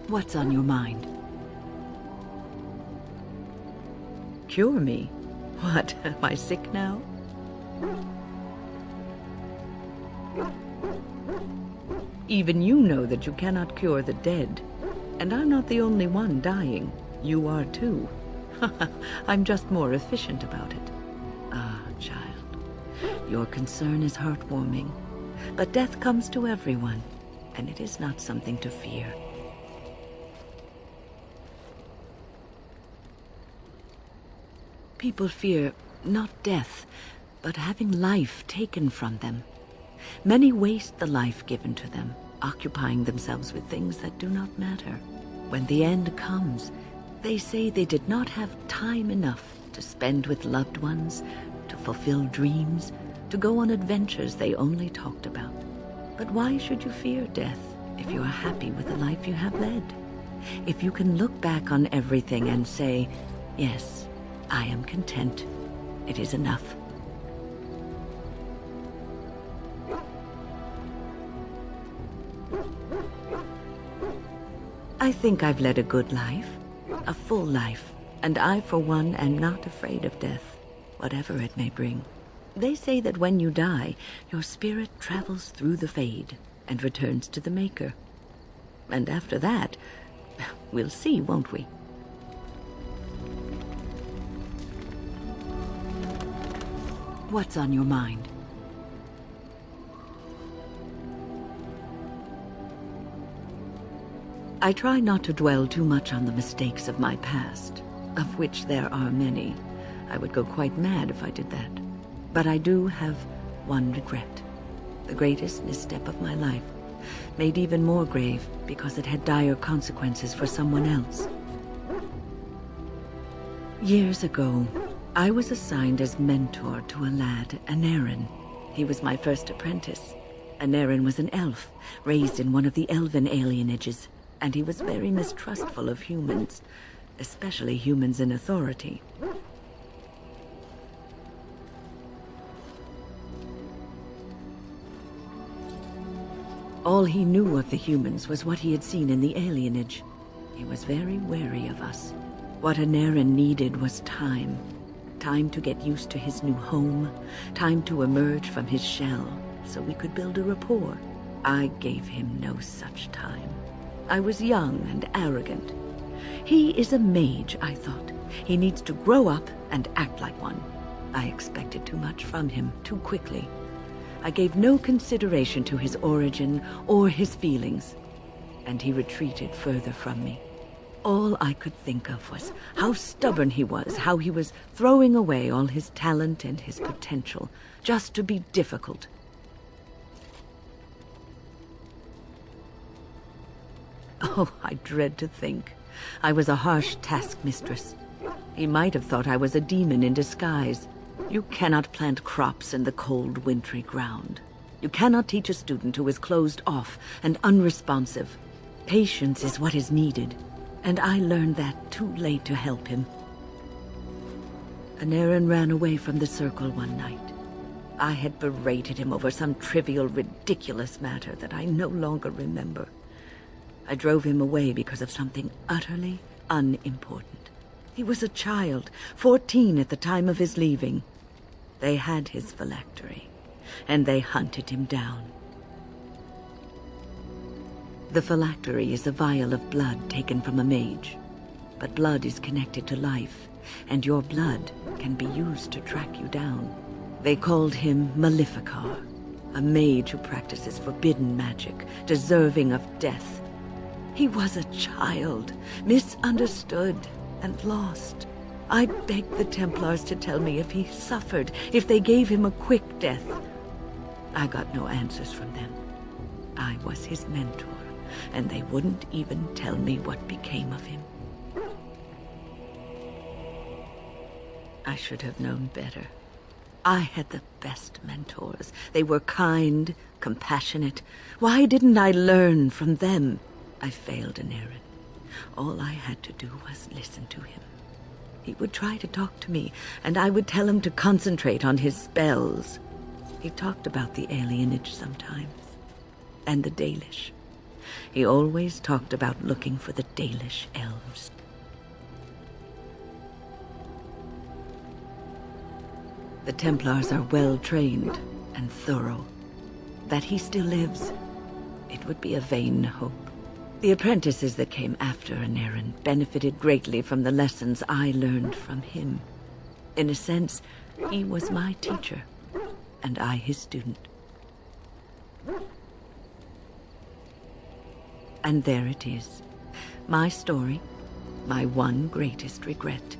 What's on your mind? Cure me? What, am I sick now? Even you know that you cannot cure the dead. And I'm not the only one dying. You are too. I'm just more efficient about it. Ah, child, your concern is heartwarming. But death comes to everyone, and it is not something to fear. People fear not death, but having life taken from them. Many waste the life given to them, occupying themselves with things that do not matter. When the end comes, they say they did not have time enough to spend with loved ones, to fulfill dreams, to go on adventures they only talked about. But why should you fear death if you are happy with the life you have led? If you can look back on everything and say, yes, I am content. It is enough. I think I've led a good life, a full life, and I, for one, am not afraid of death, whatever it may bring. They say that when you die, your spirit travels through the fade and returns to the Maker. And after that, we'll see, won't we? What's on your mind? I try not to dwell too much on the mistakes of my past, of which there are many. I would go quite mad if I did that. But I do have one regret. The greatest misstep of my life, made even more grave because it had dire consequences for someone else. Years ago, I was assigned as mentor to a lad, Anarin. He was my first apprentice. Anarin was an elf, raised in one of the elven alienages, and he was very mistrustful of humans, especially humans in authority. All he knew of the humans was what he had seen in the alienage. He was very wary of us. What Anarin needed was time. Time to get used to his new home, time to emerge from his shell, so we could build a rapport. I gave him no such time. I was young and arrogant. He is a mage, I thought. He needs to grow up and act like one. I expected too much from him too quickly. I gave no consideration to his origin or his feelings, and he retreated further from me. All I could think of was how stubborn he was, how he was throwing away all his talent and his potential just to be difficult. Oh, I dread to think. I was a harsh taskmistress. He might have thought I was a demon in disguise. You cannot plant crops in the cold, wintry ground. You cannot teach a student who is closed off and unresponsive. Patience is what is needed, and I learned that too late to help him. Anarin ran away from the circle one night. I had berated him over some trivial, ridiculous matter that I no longer remember. I drove him away because of something utterly unimportant. He was a child, 14 at the time of his leaving. They had his phylactery, and they hunted him down. The phylactery is a vial of blood taken from a mage. But blood is connected to life, and your blood can be used to track you down. They called him Maleficar, a mage who practices forbidden magic, deserving of death. He was a child, misunderstood and lost. I begged the Templars to tell me if he suffered, if they gave him a quick death. I got no answers from them. I was his mentor, and they wouldn't even tell me what became of him. I should have known better. I had the best mentors. They were kind, compassionate. Why didn't I learn from them? I failed Anarin. All I had to do was listen to him. He would try to talk to me, and I would tell him to concentrate on his spells. He talked about the alienage sometimes, and the Dalish. He always talked about looking for the Dalish elves. The Templars are well-trained and thorough. That he still lives, it would be a vain hope. The apprentices that came after Anarin benefited greatly from the lessons I learned from him. In a sense, he was my teacher, and I his student. And there it is. My story, my one greatest regret.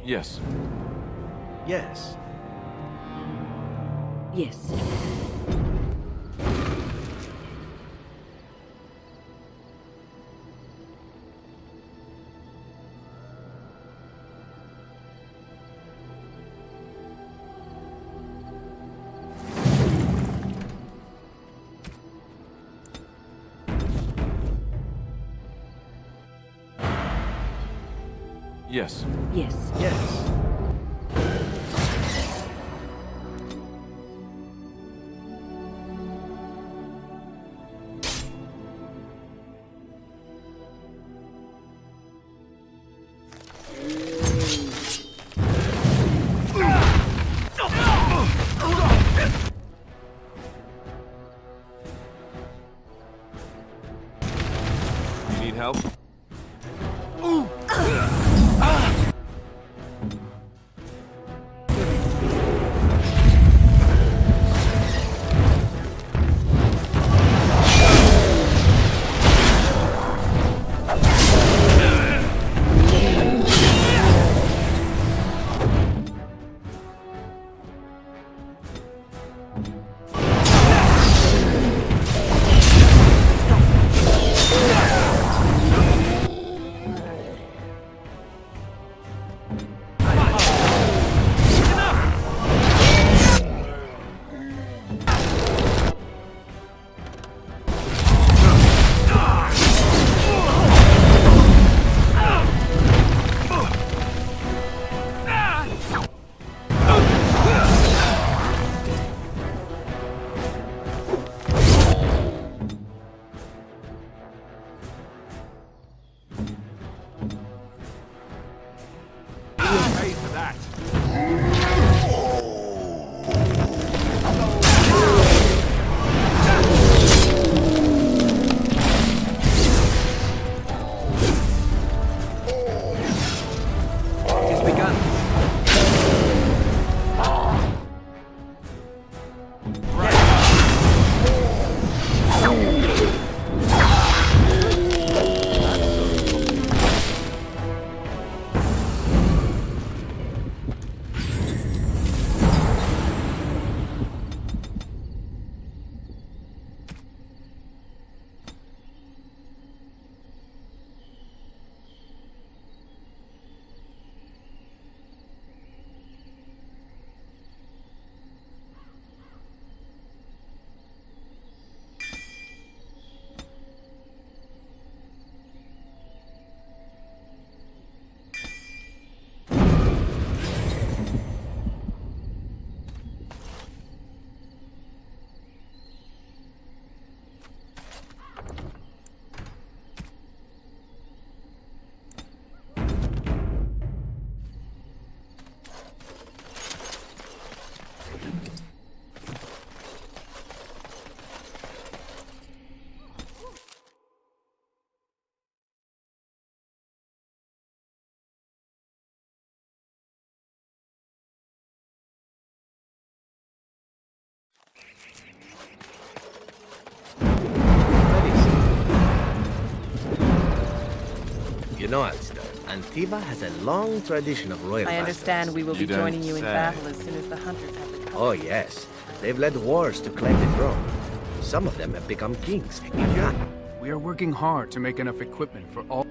Yes. Yes. Yes. Yes. Yes. Yes. You need help? You know how it's done. Antiva has a long tradition of royal I understand bastards. we will be You don't joining you in say. battle as soon as the hunters have recovered. Oh yes, they've led wars to claim the throne. Some of them have become kings. In fact, We are working hard to make enough equipment for all.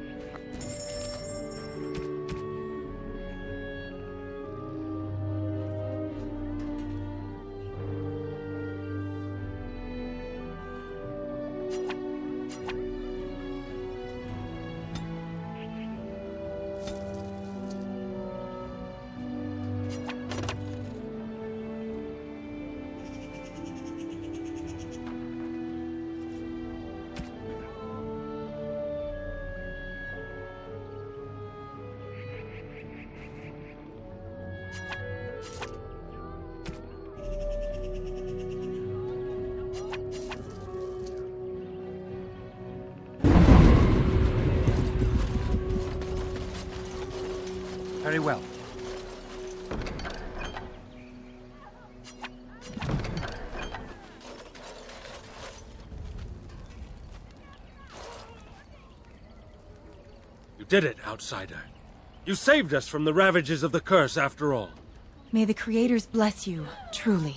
Very well. You did it, outsider. You saved us from the ravages of the curse after all. May the creators bless you, truly.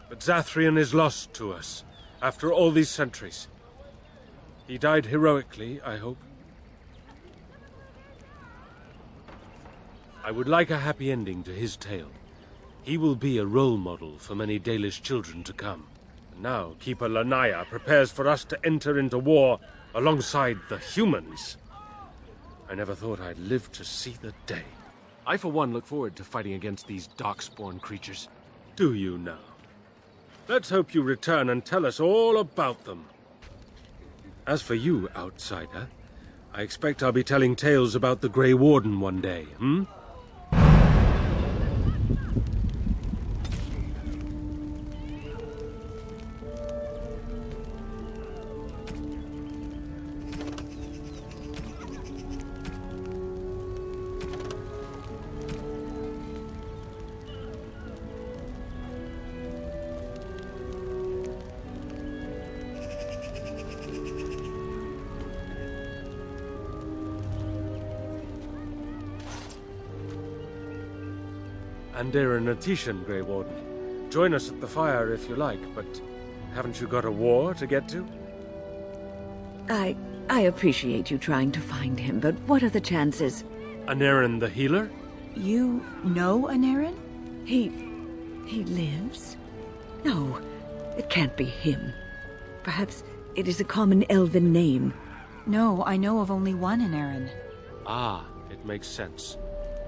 But Zathrian is lost to us, after all these centuries. He died heroically, I hope. I would like a happy ending to his tale. He will be a role model for many Dalish children to come. And now Keeper Lanaya prepares for us to enter into war alongside the humans. I never thought I'd live to see the day. I, for one, look forward to fighting against these darkspawn creatures. Do you now? Let's hope you return and tell us all about them. As for you, outsider, I expect I'll be telling tales about the Grey Warden one day, hmm? Andera Natishan, Grey Warden. Join us at the fire if you like, but haven't you got a war to get to? I appreciate you trying to find him, but what are the chances? Anarin the healer? You know Anarin? He lives? No, it can't be him. Perhaps it is a common elven name. No, I know of only one Anarin. Ah, it makes sense.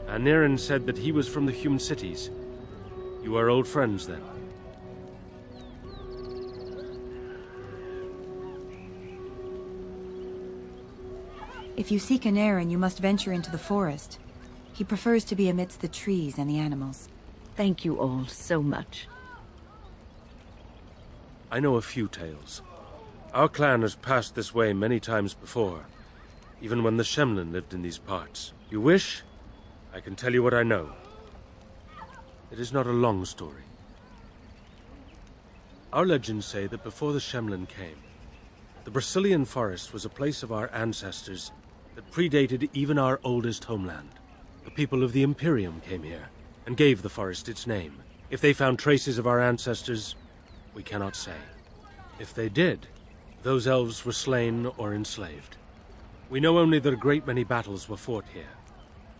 Anarin said that he was from the human cities. You are old friends, then? If you seek Anarin, you must venture into the forest. He prefers to be amidst the trees and the animals. Thank you all so much. I know a few tales. Our clan has passed this way many times before, even when the Shemlin lived in these parts. You wish? I can tell you what I know. It is not a long story. Our legends say that before the Shemlin came, the Brazilian forest was a place of our ancestors that predated even our oldest homeland. The people of the Imperium came here and gave the forest its name. If they found traces of our ancestors, we cannot say. If they did, those elves were slain or enslaved. We know only that a great many battles were fought here.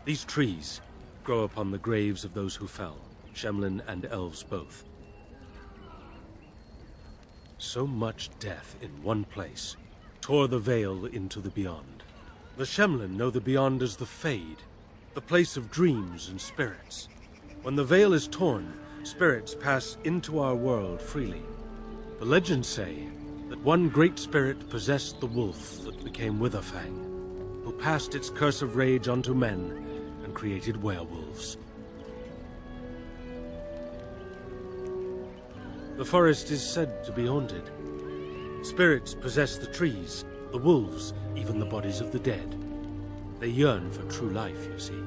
These trees grow upon the graves of those who fell, Shemlin and elves both. So much death in one place tore the veil into the beyond. The Shemlin know the beyond as the Fade, the place of dreams and spirits. When the veil is torn, spirits pass into our world freely. The legends say that one great spirit possessed the wolf that became Witherfang, who passed its curse of rage onto men and created werewolves. The forest is said to be haunted. Spirits possess the trees, the wolves, even the bodies of the dead. They yearn for true life, you see.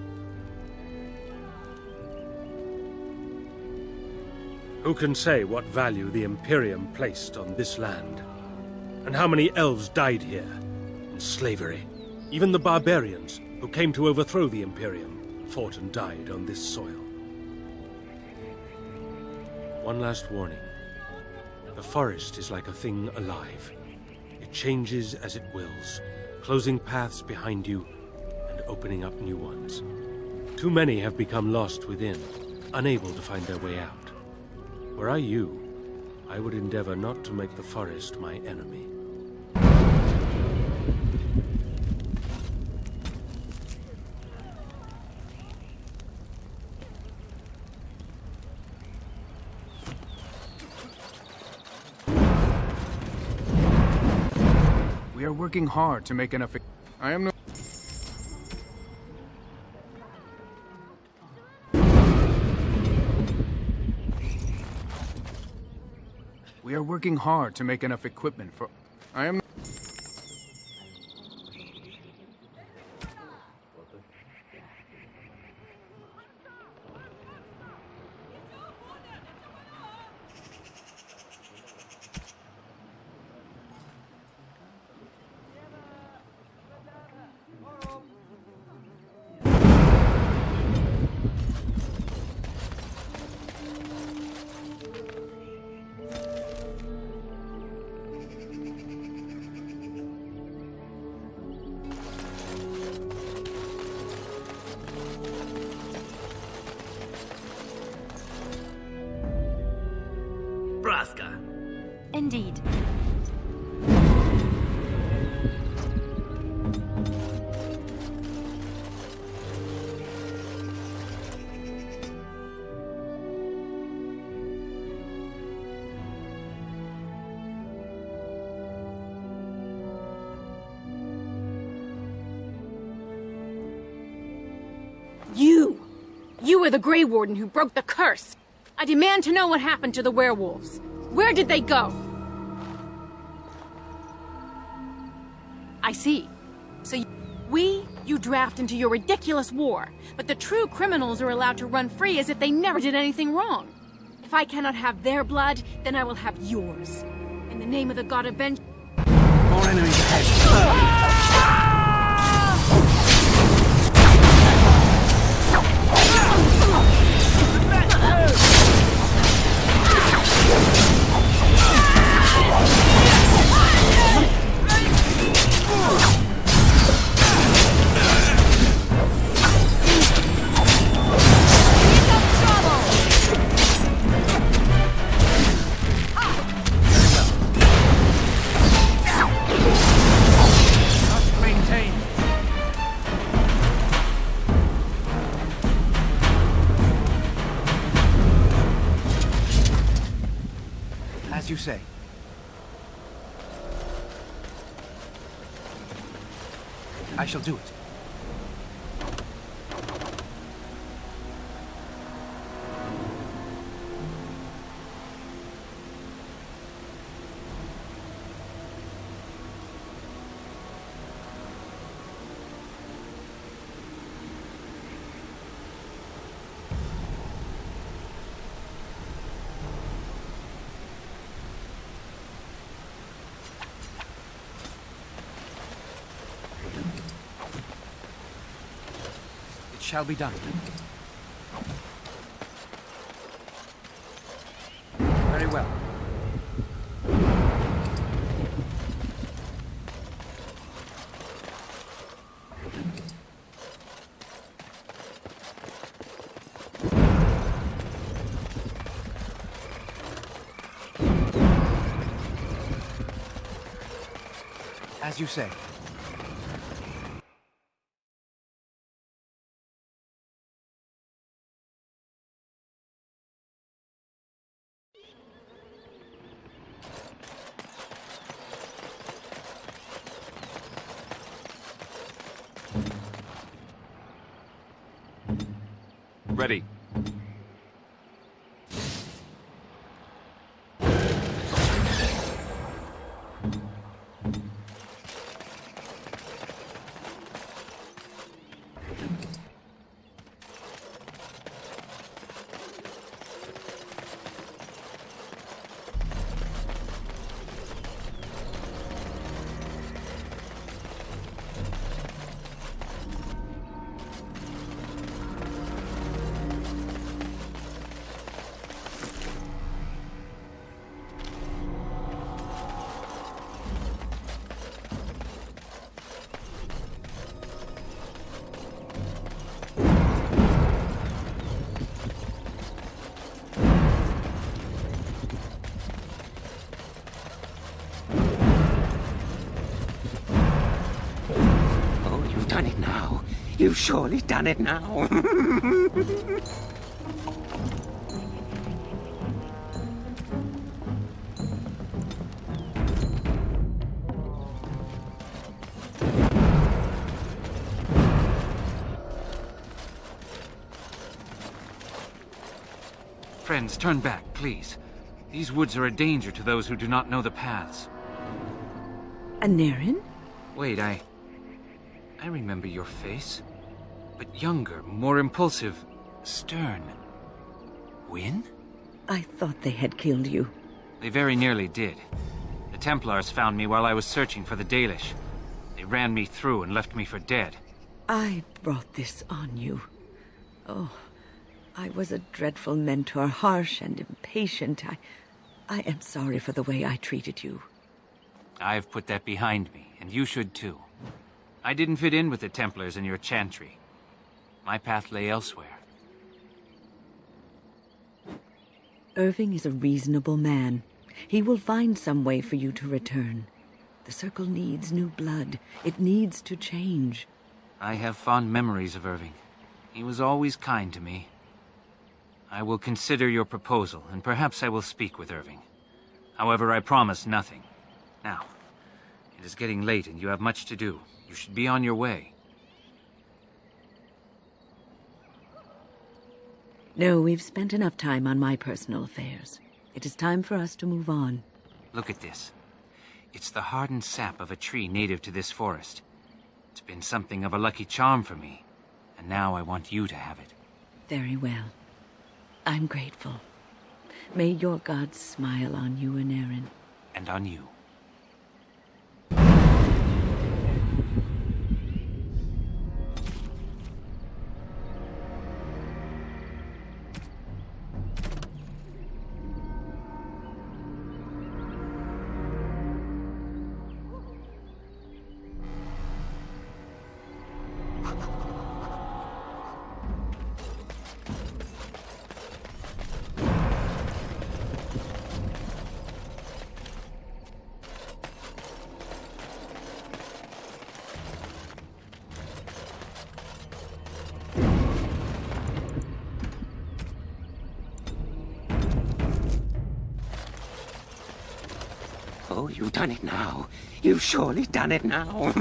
Who can say what value the Imperium placed on this land? And how many elves died here in slavery? Even the barbarians, who came to overthrow the Imperium, fought and died on this soil. One last warning. The forest is like a thing alive. It changes as it wills, closing paths behind you and opening up new ones. Too many have become lost within, unable to find their way out. Were I you, I would endeavor not to make the forest my enemy. We are working hard to make enough. I am no. We are working hard to make enough equipment for. I am. Indeed. You were the Grey Warden who broke the curse. I demand to know what happened to the werewolves. Where did they go? I see. So you draft into your ridiculous war, but the true criminals are allowed to run free as if they never did anything wrong. If I cannot have their blood, then I will have yours. In the name of the god of vengeance. More enemies ahead. You say. I shall do it. Shall be done. Very well. As you say. Ready. You've surely done it now. Friends, turn back, please. These woods are a danger to those who do not know the paths. Anarin? Wait, I remember your face. But younger, more impulsive, stern. Win? I thought they had killed you. They very nearly did. The Templars found me while I was searching for the Dalish. They ran me through and left me for dead. I brought this on you. Oh, I was a dreadful mentor, harsh and impatient. I am sorry for the way I treated you. I've put that behind me, and you should too. I didn't fit in with the Templars in your chantry. My path lay elsewhere. Irving is a reasonable man. He will find some way for you to return. The Circle needs new blood. It needs to change. I have fond memories of Irving. He was always kind to me. I will consider your proposal, and perhaps I will speak with Irving. However, I promise nothing. Now, it is getting late and you have much to do. You should be on your way. No, we've spent enough time on my personal affairs. It is time for us to move on. Look at this. It's the hardened sap of a tree native to this forest. It's been something of a lucky charm for me, and now I want you to have it. Very well. I'm grateful. May your gods smile on you, Anarin. And on you. Oh, you've done it now. You've surely done it now.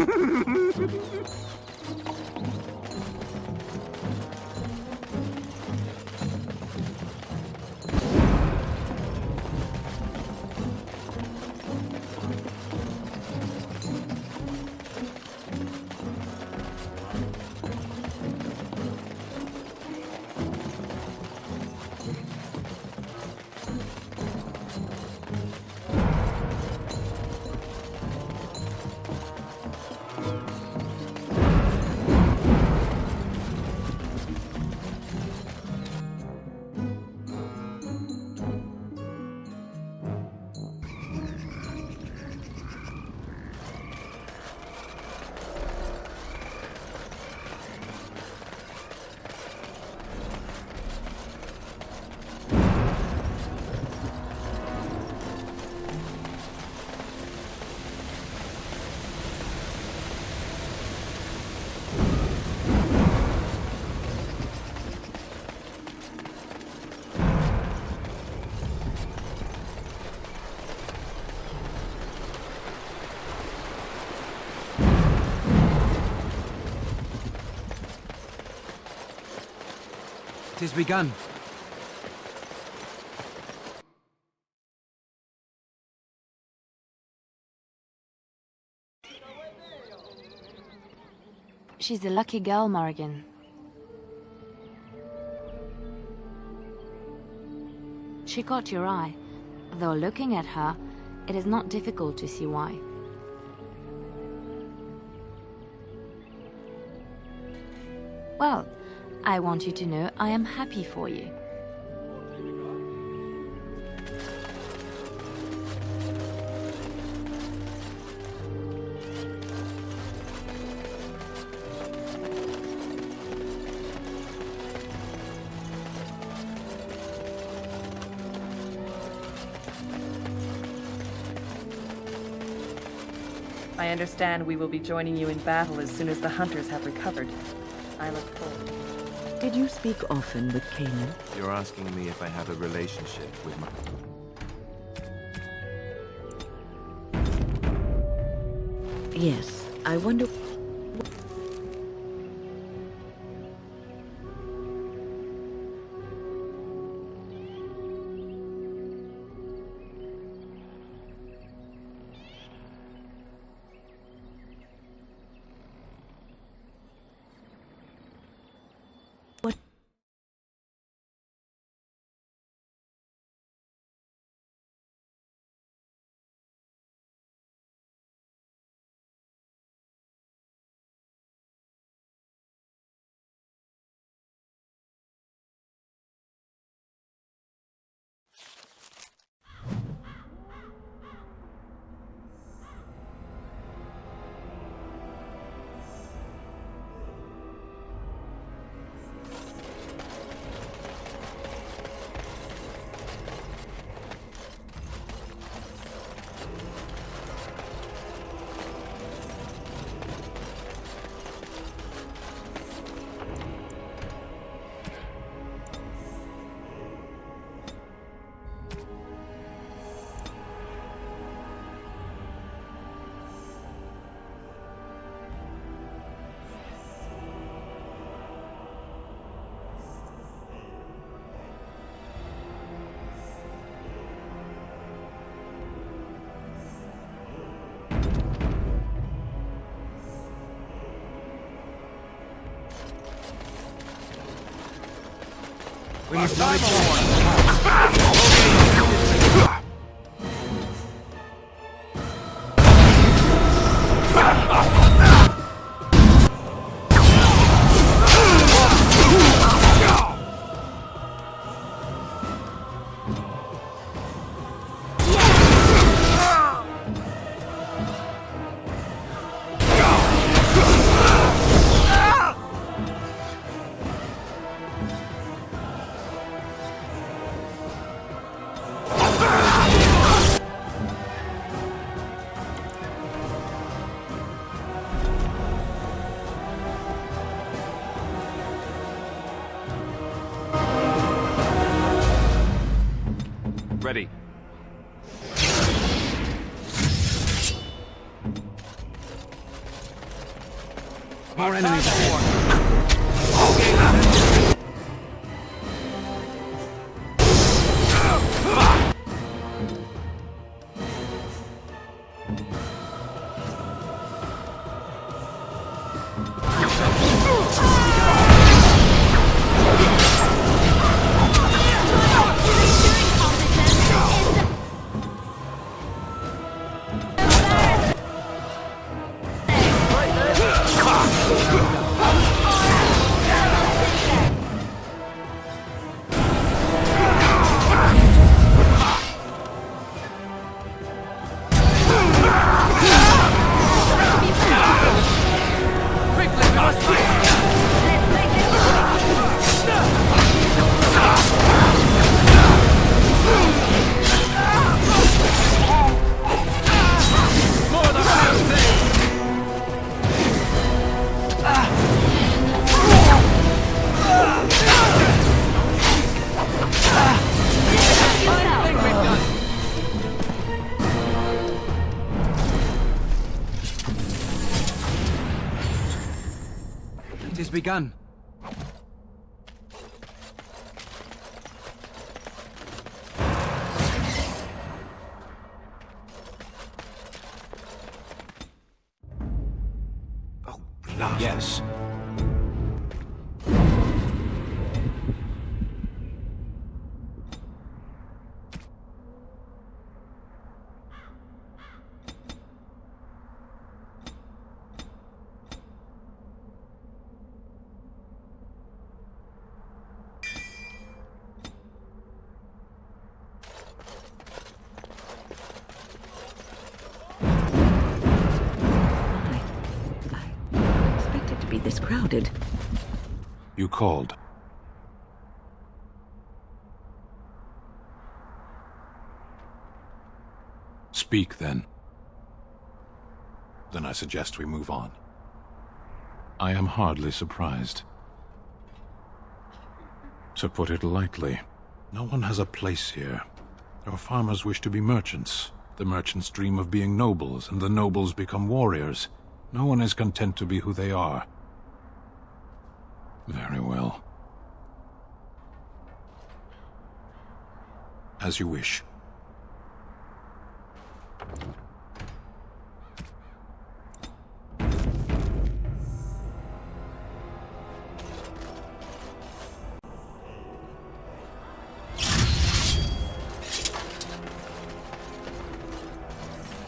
It has begun. She's a lucky girl, Morrigan. She caught your eye. Though looking at her, it is not difficult to see why. Well, I want you to know I am happy for you. I understand we will be joining you in battle as soon as the hunters have recovered. I look forward. Did you speak often with Canaan? You're asking me if I have a relationship with my... Yes, I wonder... We must not ignore. Ready. More enemies ahead. It has begun. Oh, blast. Yes. Be this crowded. You called. Speak, then. Then I suggest we move on. I am hardly surprised. To put it lightly, no one has a place here. Our farmers wish to be merchants. The merchants dream of being nobles, and the nobles become warriors. No one is content to be who they are. Very well. As you wish.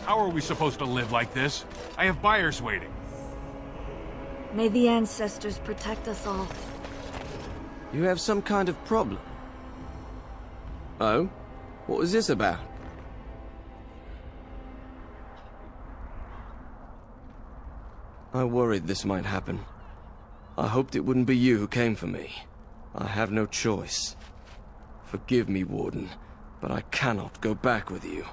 How are we supposed to live like this? I have buyers waiting. May the ancestors protect us all. You have some kind of problem? Oh? What was this about? I worried this might happen. I hoped it wouldn't be you who came for me. I have no choice. Forgive me, Warden, but I cannot go back with you.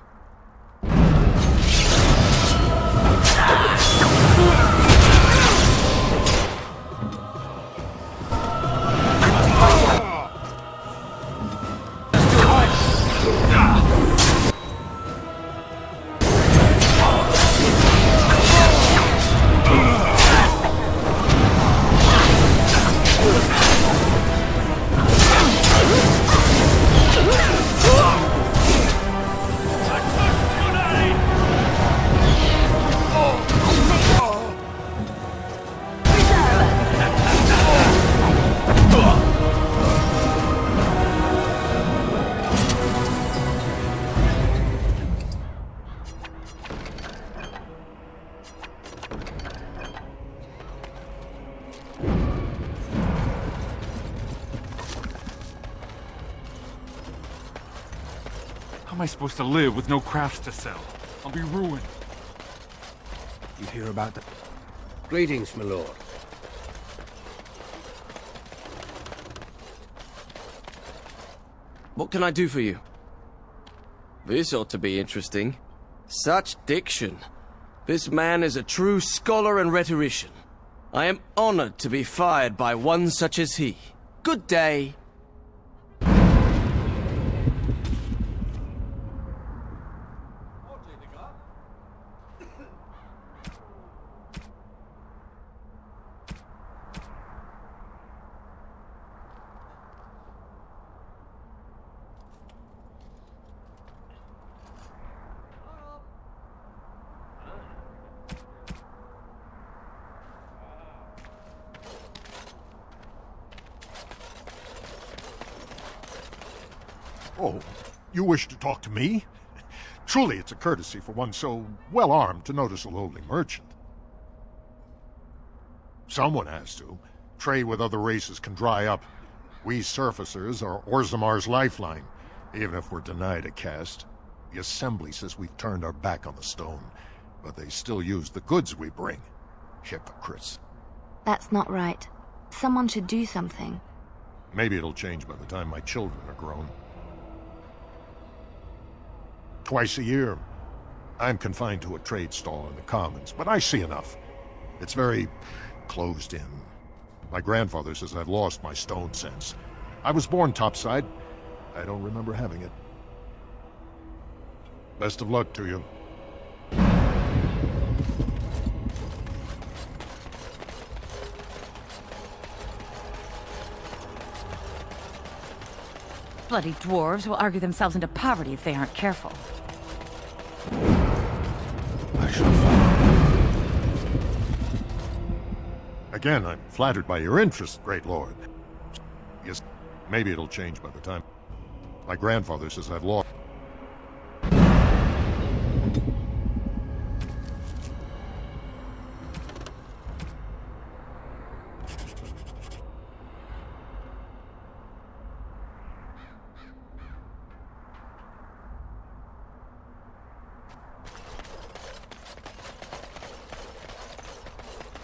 How am I supposed to live with no crafts to sell? I'll be ruined. You hear about the... Greetings, my lord. What can I do for you? This ought to be interesting. Such diction. This man is a true scholar and rhetorician. I am honored to be fired by one such as he. Good day. Oh, you wish to talk to me? Truly, it's a courtesy for one so well-armed to notice a lowly merchant. Someone has to. Trade with other races can dry up. We surfacers are Orzammar's lifeline, even if we're denied a caste. The Assembly says we've turned our back on the stone, but they still use the goods we bring. Hypocrites. That's not right. Someone should do something. Maybe it'll change by the time my children are grown. Twice a year, I'm confined to a trade stall in the Commons, but I see enough. It's very closed in. My grandfather says I've lost my stone sense. I was born topside. I don't remember having it. Best of luck to you. Bloody dwarves will argue themselves into poverty if they aren't careful. I shall follow. Again, I'm flattered by your interest, great lord. Yes, maybe it'll change by the time. My grandfather says I've lost.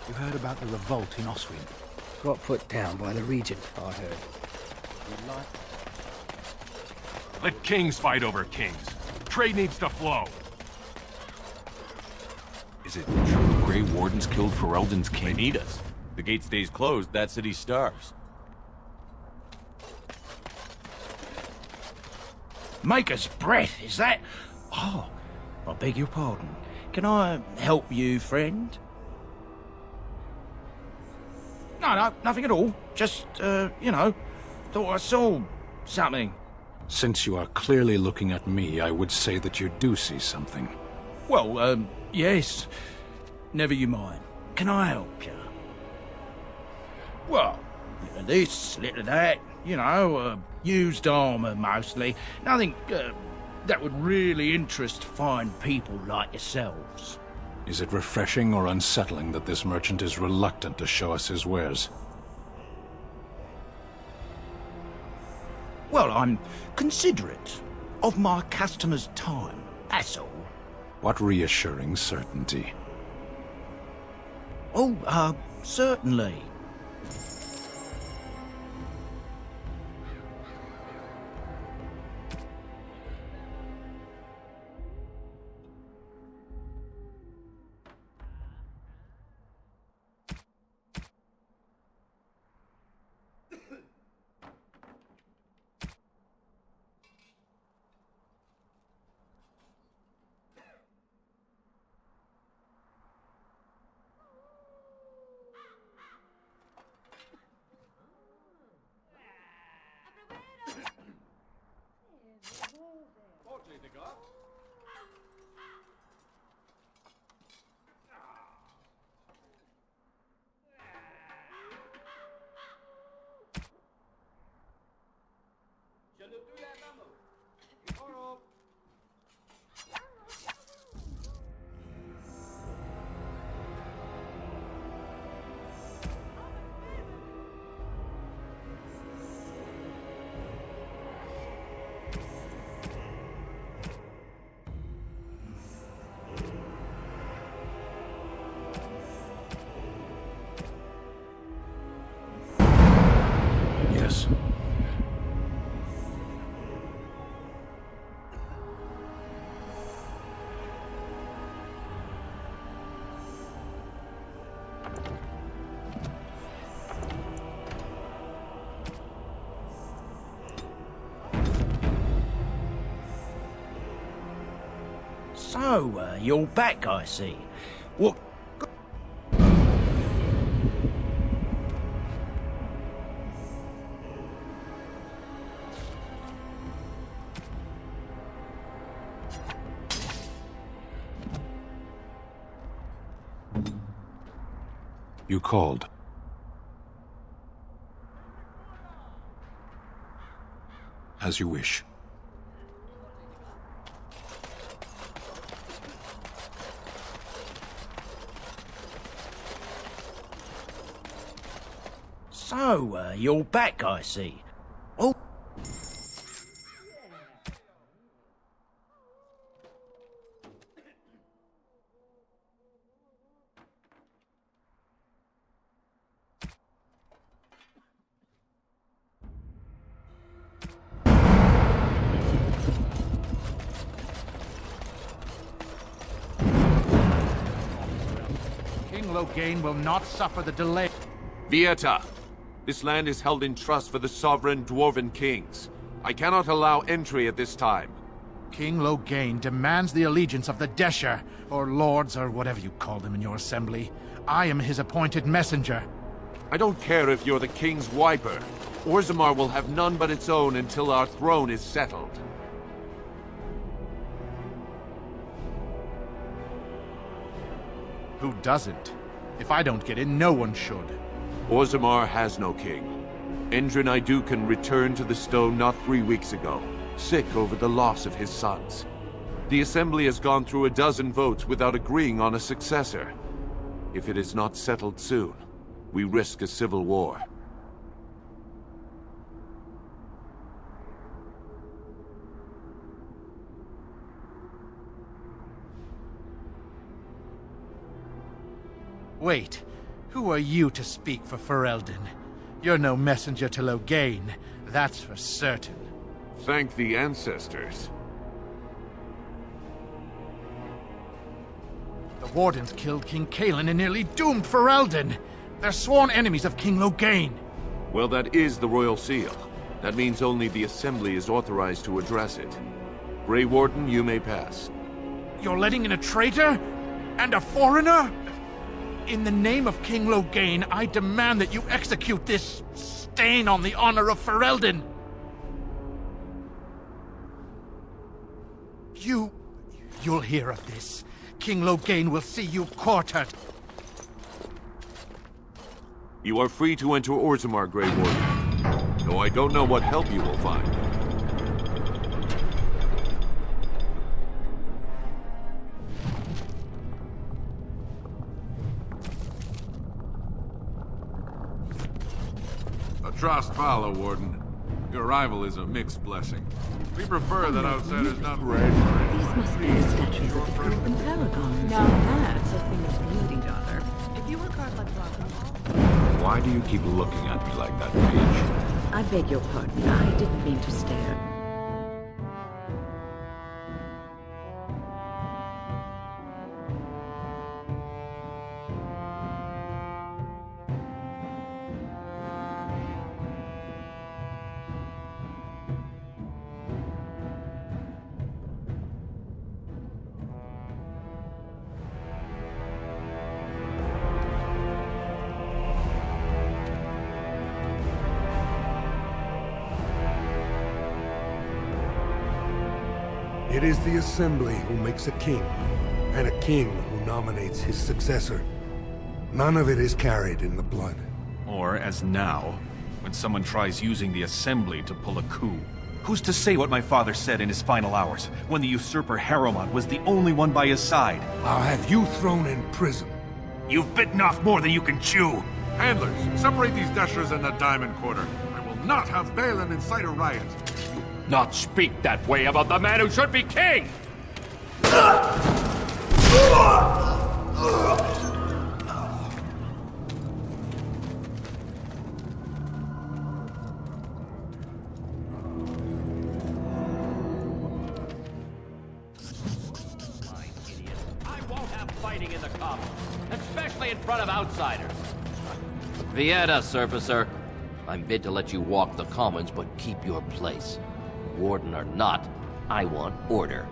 You heard about the revolt in Oswin? Got put down by the regent, I heard. Let kings fight over kings. Trade needs to flow. Is it true Grey Wardens killed Ferelden's king? They need us. The gate stays closed, that city starves. Maker's breath, is that? Oh, I beg your pardon. Can I help you, friend? No, nothing at all. Just, you know, thought I saw something. Since you are clearly looking at me, I would say that you do see something. Well, yes. Never you mind. Can I help you? Well, little this, little that, you know, used armor mostly. Nothing, that would really interest fine people like yourselves. Is it refreshing or unsettling that this merchant is reluctant to show us his wares? Well, I'm considerate of my customers' time, that's all. What reassuring certainty. Oh, certainly. Yes. So, you're back, I see. What? You called. As you wish. So, you're back, I see. Oh. King Loghain will not suffer the delay. Vieta! This land is held in trust for the sovereign dwarven kings. I cannot allow entry at this time. King Loghain demands the allegiance of the Desher, or lords, or whatever you call them in your assembly. I am his appointed messenger. I don't care if you're the king's wiper. Orzammar will have none but its own until our throne is settled. Who doesn't? If I don't get in, no one should. Orzammar has no king. Endrin Idukan returned to the stone not 3 weeks ago, sick over the loss of his sons. The Assembly has gone through a dozen votes without agreeing on a successor. If it is not settled soon, we risk a civil war. Wait. Who are you to speak for Ferelden? You're no messenger to Loghain, that's for certain. Thank the ancestors. The Wardens killed King Cailan and nearly doomed Ferelden. They're sworn enemies of King Loghain. Well, that is the Royal Seal. That means only the Assembly is authorized to address it. Grey Warden, you may pass. You're letting in a traitor? And a foreigner? In the name of King Loghain, I demand that you execute this stain on the honor of Ferelden. You'll hear of this. King Loghain will see you quartered. You are free to enter Orzammar, Grey Warden. Though I don't know what help you will find. A trust follow, Warden. Your arrival is a mixed blessing. We prefer that outsiders not read. These must be the statues of the Elven Paragons. Now that's a thing of beauty, daughter. If you were carved like Blanca... Why do you keep looking at me like that, Paige? I beg your pardon. I didn't mean to stare. It is the Assembly who makes a king, and a king who nominates his successor. None of it is carried in the blood. Or, as now, when someone tries using the Assembly to pull a coup. Who's to say what my father said in his final hours, when the usurper Harrowmont was the only one by his side? I'll have you thrown in prison. You've bitten off more than you can chew! Handlers, separate these dashers in the Diamond Quarter. I will not have Balin incite a riot. Not speak that way about the man who should be king! Fighting in the commons, especially in front of outsiders. Vieta, Surfacer. I'm bid to let you walk the commons, but keep your place. Warden or not, I want order.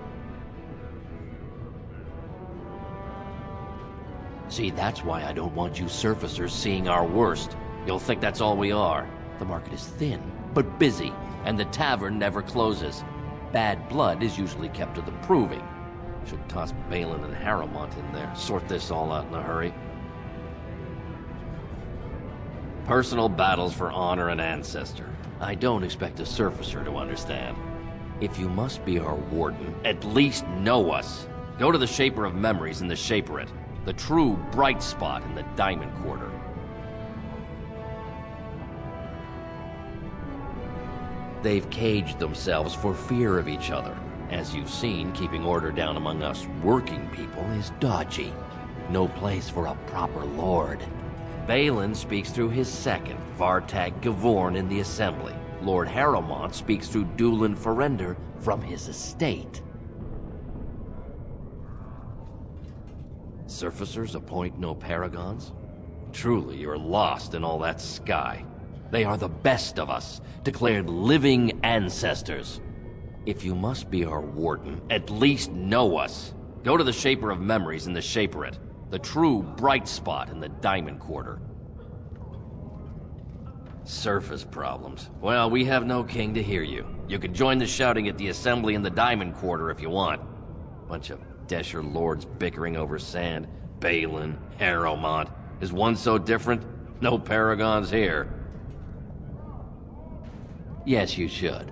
See, that's why I don't want you surfacers seeing our worst. You'll think that's all we are. The market is thin, but busy, and the tavern never closes. Bad blood is usually kept to the proving. Should toss Balin and Harrowmont in there, sort this all out in a hurry. Personal battles for honor and ancestor. I don't expect a surfacer to understand. If you must be our warden, at least know us. Go to the Shaper of Memories in the Shaperate, the true bright spot in the Diamond Quarter. They've caged themselves for fear of each other. As you've seen, keeping order down among us working people is dodgy. No place for a proper lord. Balin speaks through his second, Vartag Gavorn, in the Assembly. Lord Harrowmont speaks through Dulin Ferender from his estate. Surfacers appoint no paragons? Truly, you're lost in all that sky. They are the best of us, declared living ancestors. If you must be our warden, at least know us. Go to the Shaper of Memories in the Shaperate, the true bright spot in the Diamond Quarter. Surface problems. Well, we have no king to hear you. You can join the shouting at the Assembly in the Diamond Quarter if you want. Bunch of Desher lords bickering over sand. Balin, Harrowmont. Is one so different? No paragons here. Yes, you should.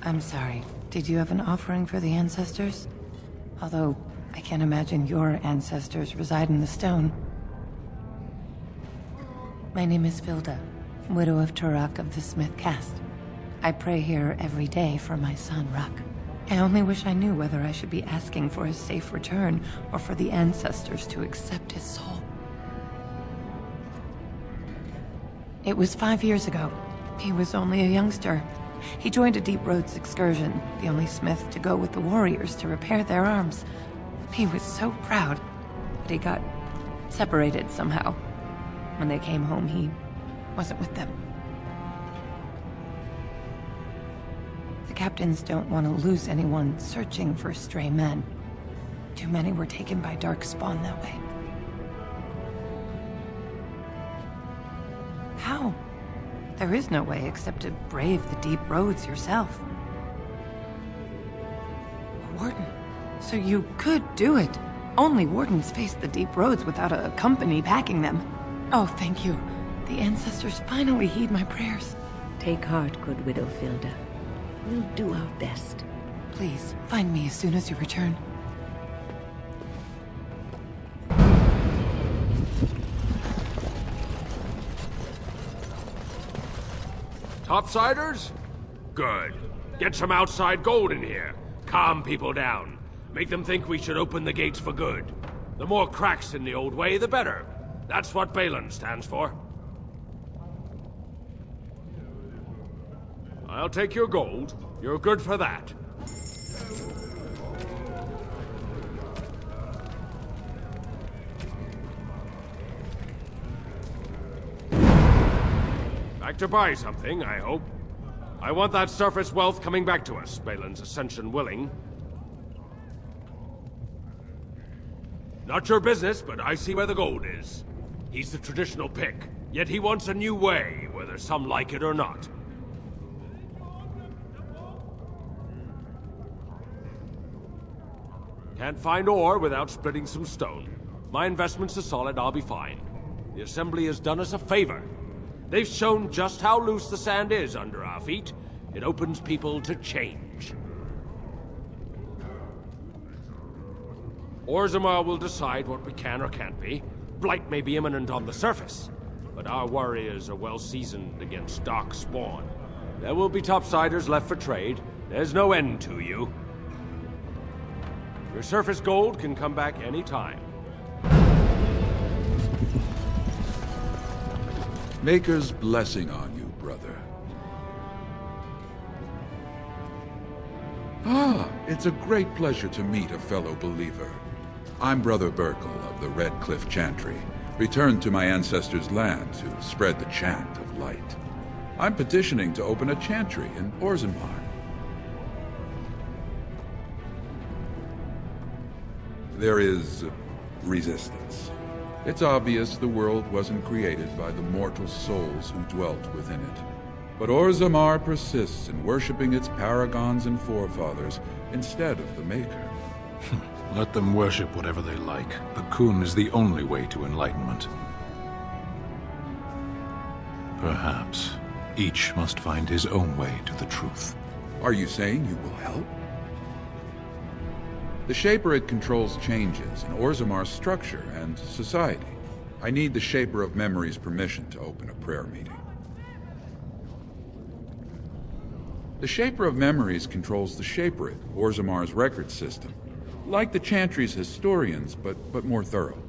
I'm sorry. Did you have an offering for the ancestors? Although, I can't imagine your ancestors reside in the stone. My name is Vilda, widow of Turak of the Smith caste. I pray here every day for my son, Rak. I only wish I knew whether I should be asking for his safe return or for the ancestors to accept his soul. It was 5 years ago. He was only a youngster. He joined a Deep Roads excursion, the only smith to go with the warriors to repair their arms. He was so proud, but he got separated somehow. When they came home, he wasn't with them. The captains don't want to lose anyone searching for stray men. Too many were taken by Dark Spawn that way. How? There is no way except to brave the deep roads yourself. A warden. So you could do it. Only wardens face the deep roads without a company backing them. Oh, thank you. The ancestors finally heed my prayers. Take heart, good widow Vilda. We'll do our best. Please, find me as soon as you return. Topsiders? Good. Get some outside gold in here. Calm people down. Make them think we should open the gates for good. The more cracks in the old way, the better. That's what Balin stands for. I'll take your gold. You're good for that. Back to buy something, I hope. I want that surface wealth coming back to us, Balin's ascension willing. Not your business, but I see where the gold is. He's the traditional pick, yet he wants a new way, whether some like it or not. Can't find ore without splitting some stone. My investments are solid, I'll be fine. The Assembly has done us a favor. They've shown just how loose the sand is under our feet. It opens people to change. Orzammar will decide what we can or can't be. Blight may be imminent on the surface, but our warriors are well seasoned against dark spawn. There will be topsiders left for trade. There's no end to you. Your surface gold can come back any time. Maker's blessing on you, brother. Ah, it's a great pleasure to meet a fellow believer. I'm Brother Burkle of the Red Cliff Chantry, returned to my ancestors' land to spread the chant of light. I'm petitioning to open a chantry in Orzammar. There is resistance. It's obvious the world wasn't created by the mortal souls who dwelt within it. But Orzammar persists in worshipping its paragons and forefathers instead of the Maker. Let them worship whatever they like. The Khun is the only way to enlightenment. Perhaps each must find his own way to the truth. Are you saying you will help? The Shaper controls changes in Orzammar's structure and society. I need the Shaper of Memory's permission to open a prayer meeting. The Shaper of Memories controls the Shaperate, Orzammar's record system. Like the Chantry's historians, but more thorough.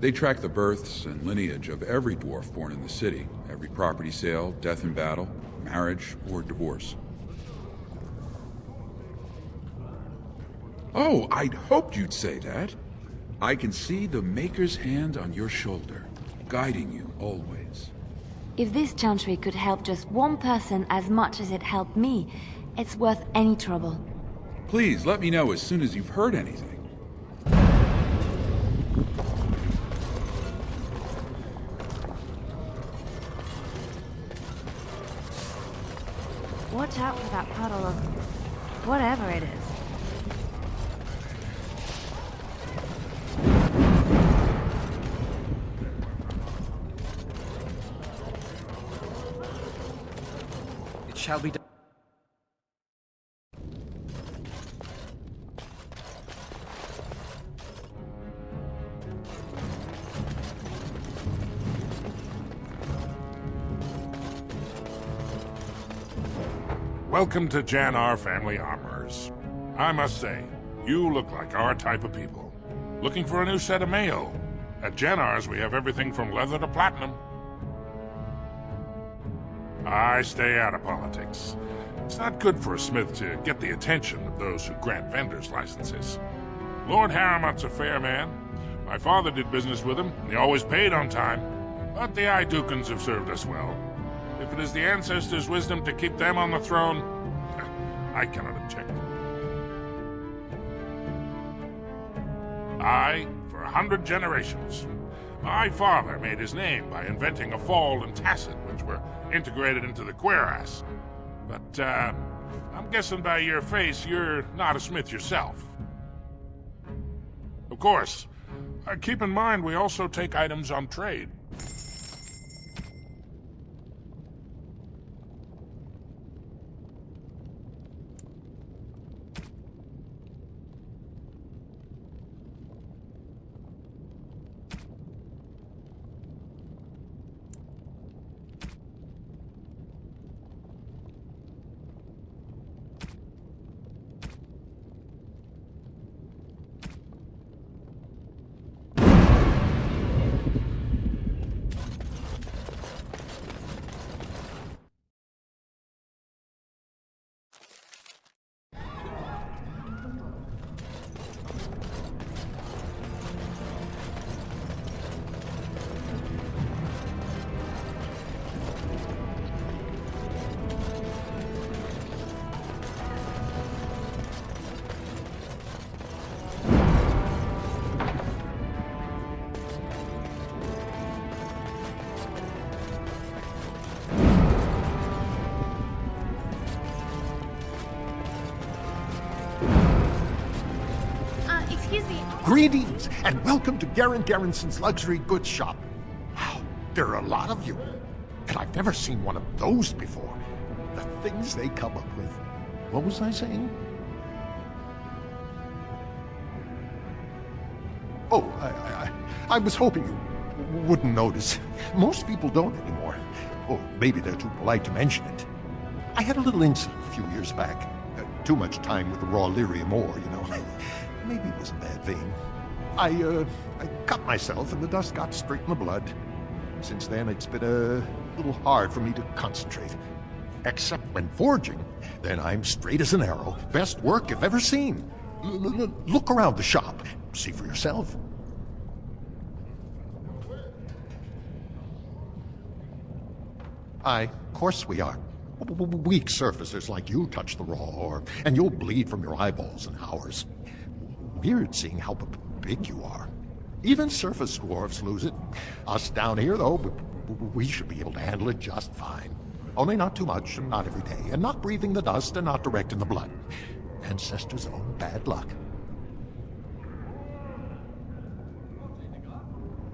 They track the births and lineage of every dwarf born in the city, every property sale, death in battle, marriage, or divorce. Oh, I'd hoped you'd say that. I can see the Maker's hand on your shoulder, guiding you always. If this chantry could help just one person as much as it helped me, it's worth any trouble. Please, let me know as soon as you've heard anything. Watch out for that puddle of whatever it is. It shall be done. Welcome to Jannar Family Armorers. I must say, you look like our type of people. Looking for a new set of mail? At Jannar's, we have everything from leather to platinum. I stay out of politics. It's not good for a smith to get the attention of those who grant vendors licenses. Lord Harrowmont's a fair man. My father did business with him, and he always paid on time. But the Idukans have served us well. If it is the ancestors' wisdom to keep them on the throne, I cannot object. For 100 generations. My father made his name by inventing a fall and tacit, which were integrated into the cuirass. But, I'm guessing by your face you're not a smith yourself. Of course, keep in mind we also take items on trade. Greetings, and welcome to Garen Garrison's luxury goods shop. Wow, there are a lot of you. And I've never seen one of those before. The things they come up with. What was I saying? Oh, I was hoping you wouldn't notice. Most people don't anymore. Or maybe they're too polite to mention it. I had a little incident a few years back. Too much time with the raw lyrium ore, you know. Maybe it was a bad thing. I cut myself and the dust got straight in the blood. Since then, it's been a little hard for me to concentrate. Except when forging. Then I'm straight as an arrow. Best work you've ever seen. Look around the shop. See for yourself. Of course we are. Weak surfacers like you touch the raw ore, and you'll bleed from your eyeballs and ours. Weird seeing how big you are. Even surface dwarves lose it. Us down here, though, we should be able to handle it just fine. Only not too much, and not every day, and not breathing the dust, and not directing the blood. Ancestors' own bad luck.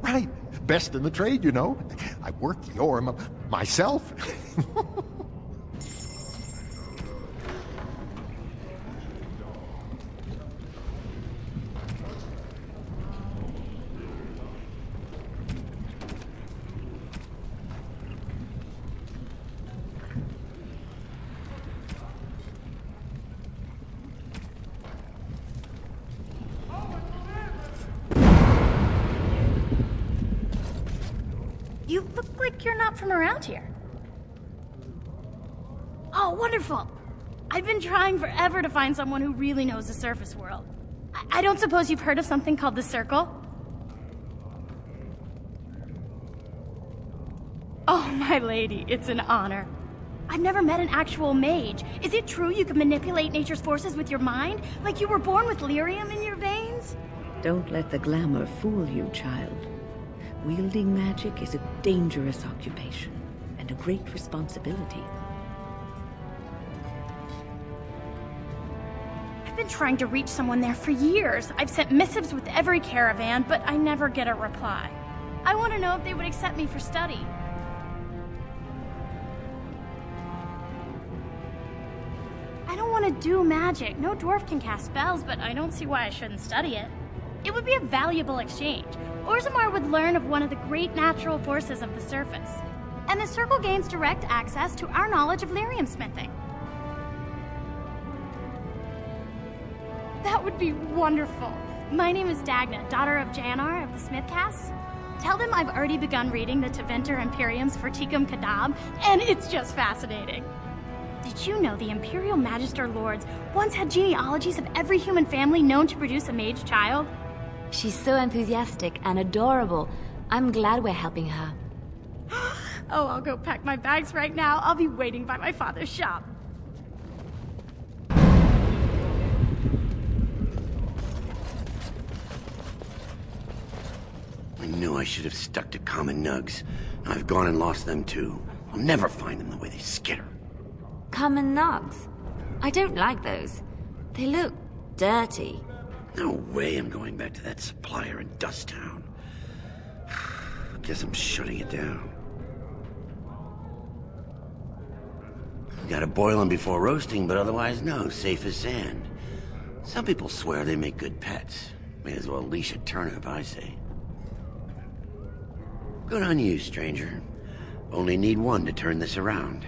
Right. Best in the trade, you know. I work the ore myself. You look like you're not from around here. Oh, wonderful! I've been trying forever to find someone who really knows the surface world. I don't suppose you've heard of something called the Circle? Oh, my lady, it's an honor. I've never met an actual mage. Is it true you can manipulate nature's forces with your mind? Like you were born with lyrium in your veins? Don't let the glamour fool you, child. Wielding magic is a dangerous occupation, and a great responsibility. I've been trying to reach someone there for years. I've sent missives with every caravan, but I never get a reply. I want to know if they would accept me for study. I don't want to do magic. No dwarf can cast spells, but I don't see why I shouldn't study it. It would be a valuable exchange. Orzammar would learn of one of the great natural forces of the surface. And the Circle gains direct access to our knowledge of lyrium smithing. That would be wonderful. My name is Dagna, daughter of Janar of the Smith Caste. Tell them I've already begun reading the Teventer Imperium's Ferticum Kadab, and it's just fascinating. Did you know the Imperial Magister Lords once had genealogies of every human family known to produce a mage child? She's so enthusiastic and adorable. I'm glad we're helping her. Oh, I'll go pack my bags right now. I'll be waiting by my father's shop. I knew I should have stuck to common nugs. I've gone and lost them too. I'll never find them the way they skitter. Common nugs? I don't like those. They look dirty. No way I'm going back to that supplier in Dust Town. Guess I'm shutting it down. You gotta boil them before roasting, but otherwise no, safe as sand. Some people swear they make good pets. May as well leash a turnip, I say. Good on you, stranger. Only need one to turn this around.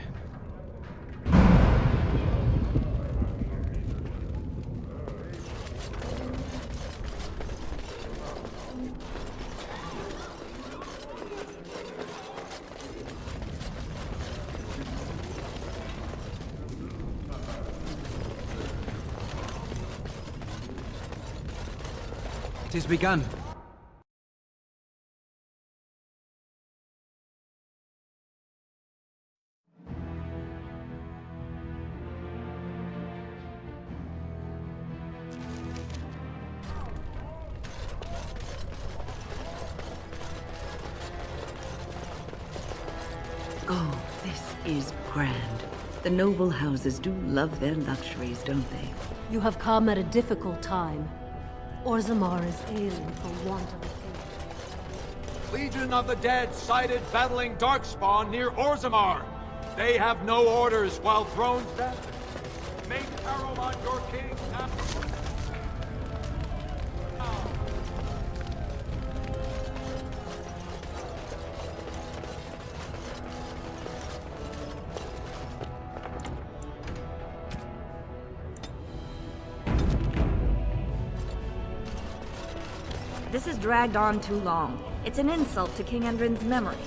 It has begun. Oh, this is grand. The noble houses do love their luxuries, don't they? You have come at a difficult time. Orzammar is ailing for want of a king. Legion of the Dead sighted battling Darkspawn near Orzammar. They have no orders while thrones stand. Make Harrowmont your king now. This has dragged on too long. It's an insult to King Endrin's memory.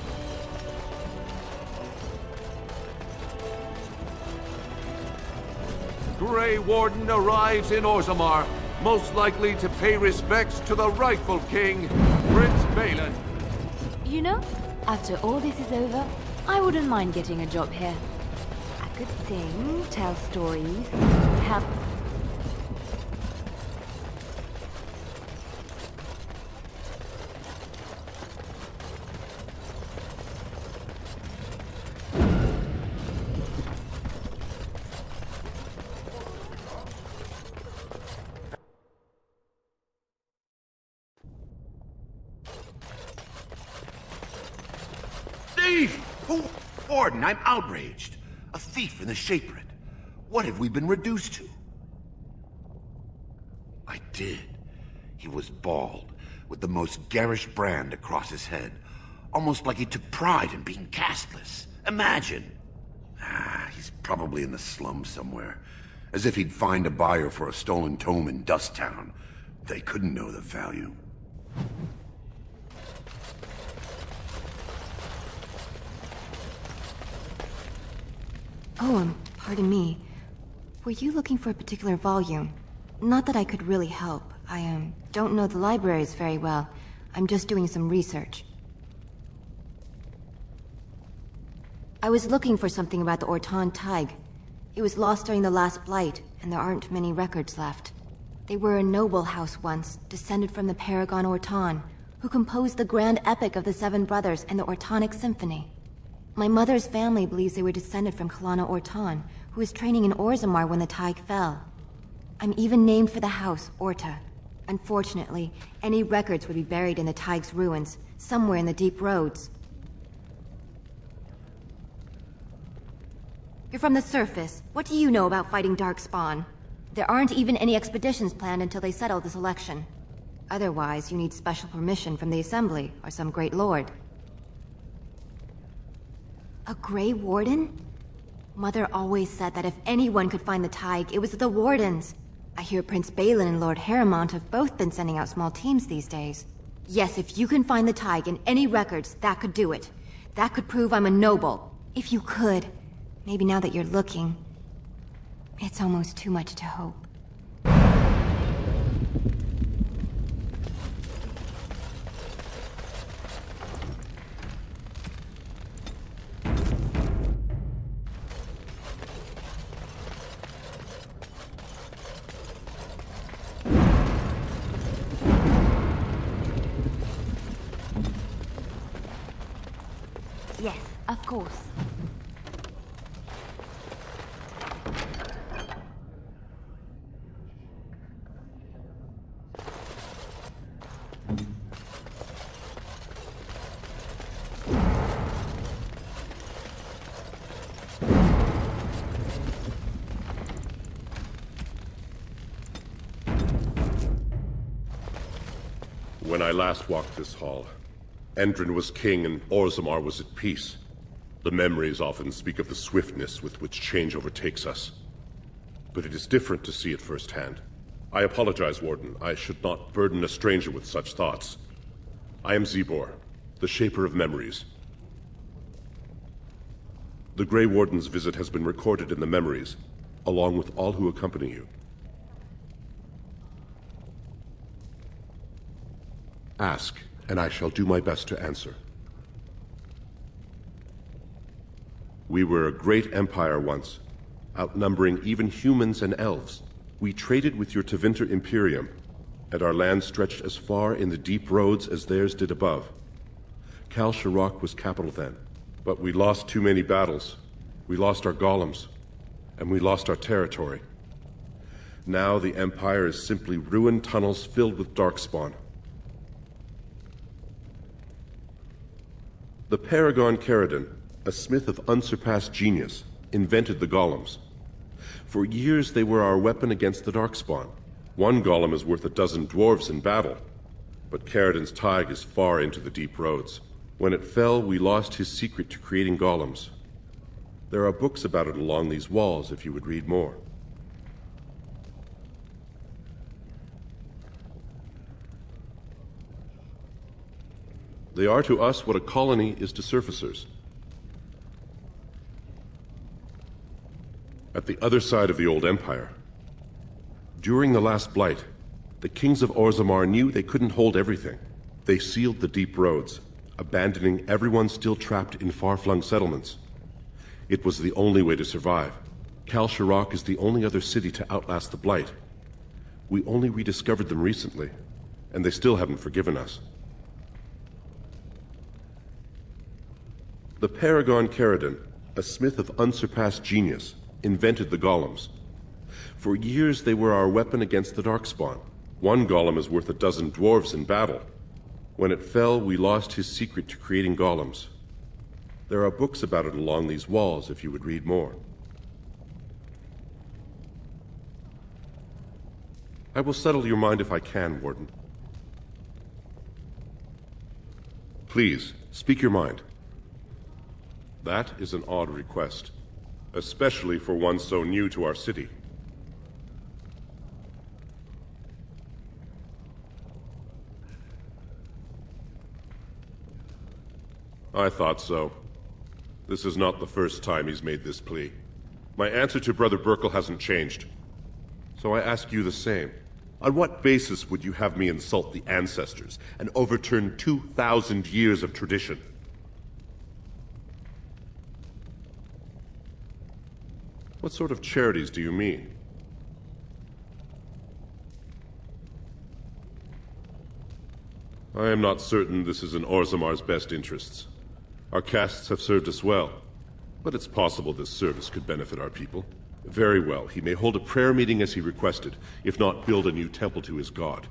Grey Warden arrives in Orzammar, most likely to pay respects to the rightful king, Prince Balin. You know, after all this is over, I wouldn't mind getting a job here. I could sing, tell stories, have... Thief! Oh, Warden, I'm outraged. A thief in the Shapered. What have we been reduced to? I did. He was bald, with the most garish brand across his head. Almost like he took pride in being castless. Imagine! He's probably in the slums somewhere. As if he'd find a buyer for a stolen tome in Dust Town. They couldn't know the value. Oh, pardon me. Were you looking for a particular volume? Not that I could really help. I, don't know the libraries very well. I'm just doing some research. I was looking for something about the Orton Tig. It was lost during the last Blight, and there aren't many records left. They were a noble house once, descended from the Paragon Orton, who composed the grand epic of the Seven Brothers and the Ortonic Symphony. My mother's family believes they were descended from Kalana Orton, who was training in Orzammar when the Tig fell. I'm even named for the house, Orta. Unfortunately, any records would be buried in the Tig's ruins, somewhere in the deep roads. You're from the surface. What do you know about fighting Darkspawn? There aren't even any expeditions planned until they settle this election. Otherwise, you need special permission from the Assembly, or some great lord. A Grey Warden? Mother always said that if anyone could find the Tig, it was the Wardens. I hear Prince Balin and Lord Harrowmont have both been sending out small teams these days. Yes, if you can find the Tig in any records, that could do it. That could prove I'm a noble. If you could. Maybe now that you're looking. It's almost too much to hope. Yes, of course. When I last walked this hall, Endrin was king and Orzammar was at peace. The memories often speak of the swiftness with which change overtakes us. But it is different to see it firsthand. I apologize, Warden. I should not burden a stranger with such thoughts. I am Zebor, the Shaper of Memories. The Grey Warden's visit has been recorded in the memories, along with all who accompany you. Ask, and I shall do my best to answer. We were a great empire once, outnumbering even humans and elves. We traded with your Tevinter Imperium, and our land stretched as far in the deep roads as theirs did above. Kal Sharok was capital then, but we lost too many battles. We lost our golems, and we lost our territory. Now the Empire is simply ruined tunnels filled with darkspawn. The Paragon Ferelden, a smith of unsurpassed genius, invented the golems. For years they were our weapon against the darkspawn. One golem is worth 12 dwarves in battle, but Ferelden's Tig is far into the deep roads. When it fell, we lost his secret to creating golems. There are books about it along these walls if you would read more. They are to us what a colony is to surfacers. At the other side of the old empire, during the last blight, the kings of Orzammar knew they couldn't hold everything. They sealed the deep roads, abandoning everyone still trapped in far-flung settlements. It was the only way to survive. Kal Sharok is the only other city to outlast the blight. We only rediscovered them recently, and they still haven't forgiven us. The Paragon Ferelden, a smith of unsurpassed genius, invented the golems. For years they were our weapon against the darkspawn. One golem is worth 12 dwarves in battle. When it fell, we lost his secret to creating golems. There are books about it along these walls if you would read more. I will settle your mind if I can, Warden. Please, speak your mind. That is an odd request, especially for one so new to our city. I thought so. This is not the first time he's made this plea. My answer to Brother Burkle hasn't changed. So I ask you the same. On what basis would you have me insult the ancestors and overturn 2,000 years of tradition? What sort of charities do you mean? I am not certain this is in Orzammar's best interests. Our castes have served us well, but it's possible this service could benefit our people. Very well, he may hold a prayer meeting as he requested, if not build a new temple to his god.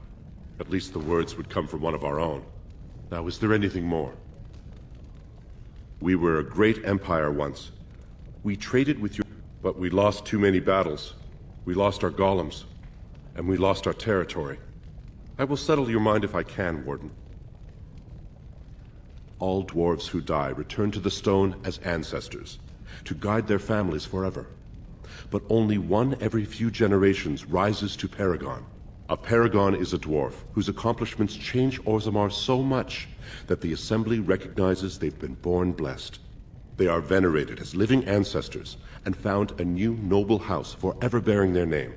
At least the words would come from one of our own. Now, is there anything more? We were a great empire once. We traded with your... But we lost too many battles. We lost our golems, and we lost our territory. I will settle your mind if I can, Warden. All dwarves who die return to the stone as ancestors, to guide their families forever. but only one every few generations rises to paragon. A paragon is a dwarf whose accomplishments change Orzammar so much that the Assembly recognizes they've been born blessed. They are venerated as living ancestors and found a new noble house forever bearing their name.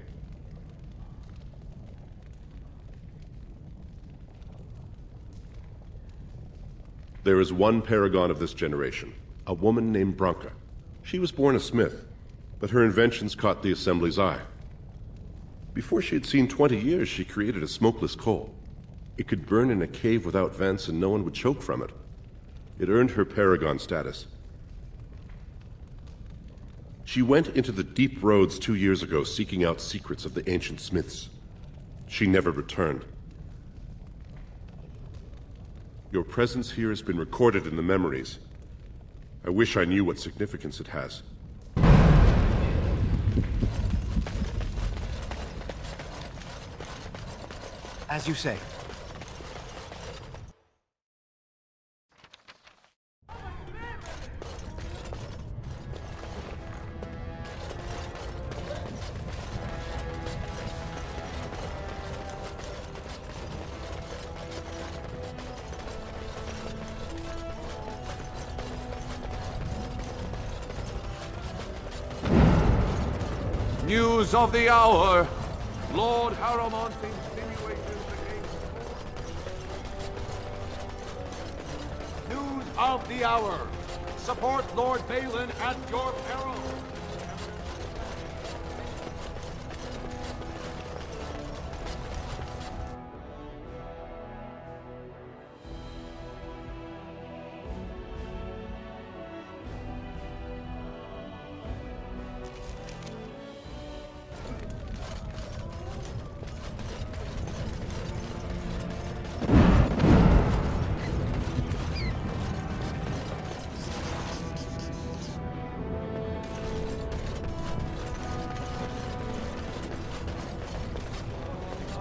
There is one paragon of this generation, a woman named Branka. She was born a smith, but her inventions caught the Assembly's eye. Before she had seen 20 years, she created a smokeless coal. It could burn in a cave without vents and no one would choke from it. It earned her paragon status. She went into the deep roads 2 years ago seeking out secrets of the ancient smiths. She never returned. Your presence here has been recorded in the memories. I wish I knew what significance it has. As you say. News of the hour! Lord Harrowmont's insinuations against... News of the hour! Support Lord Balin at your peril!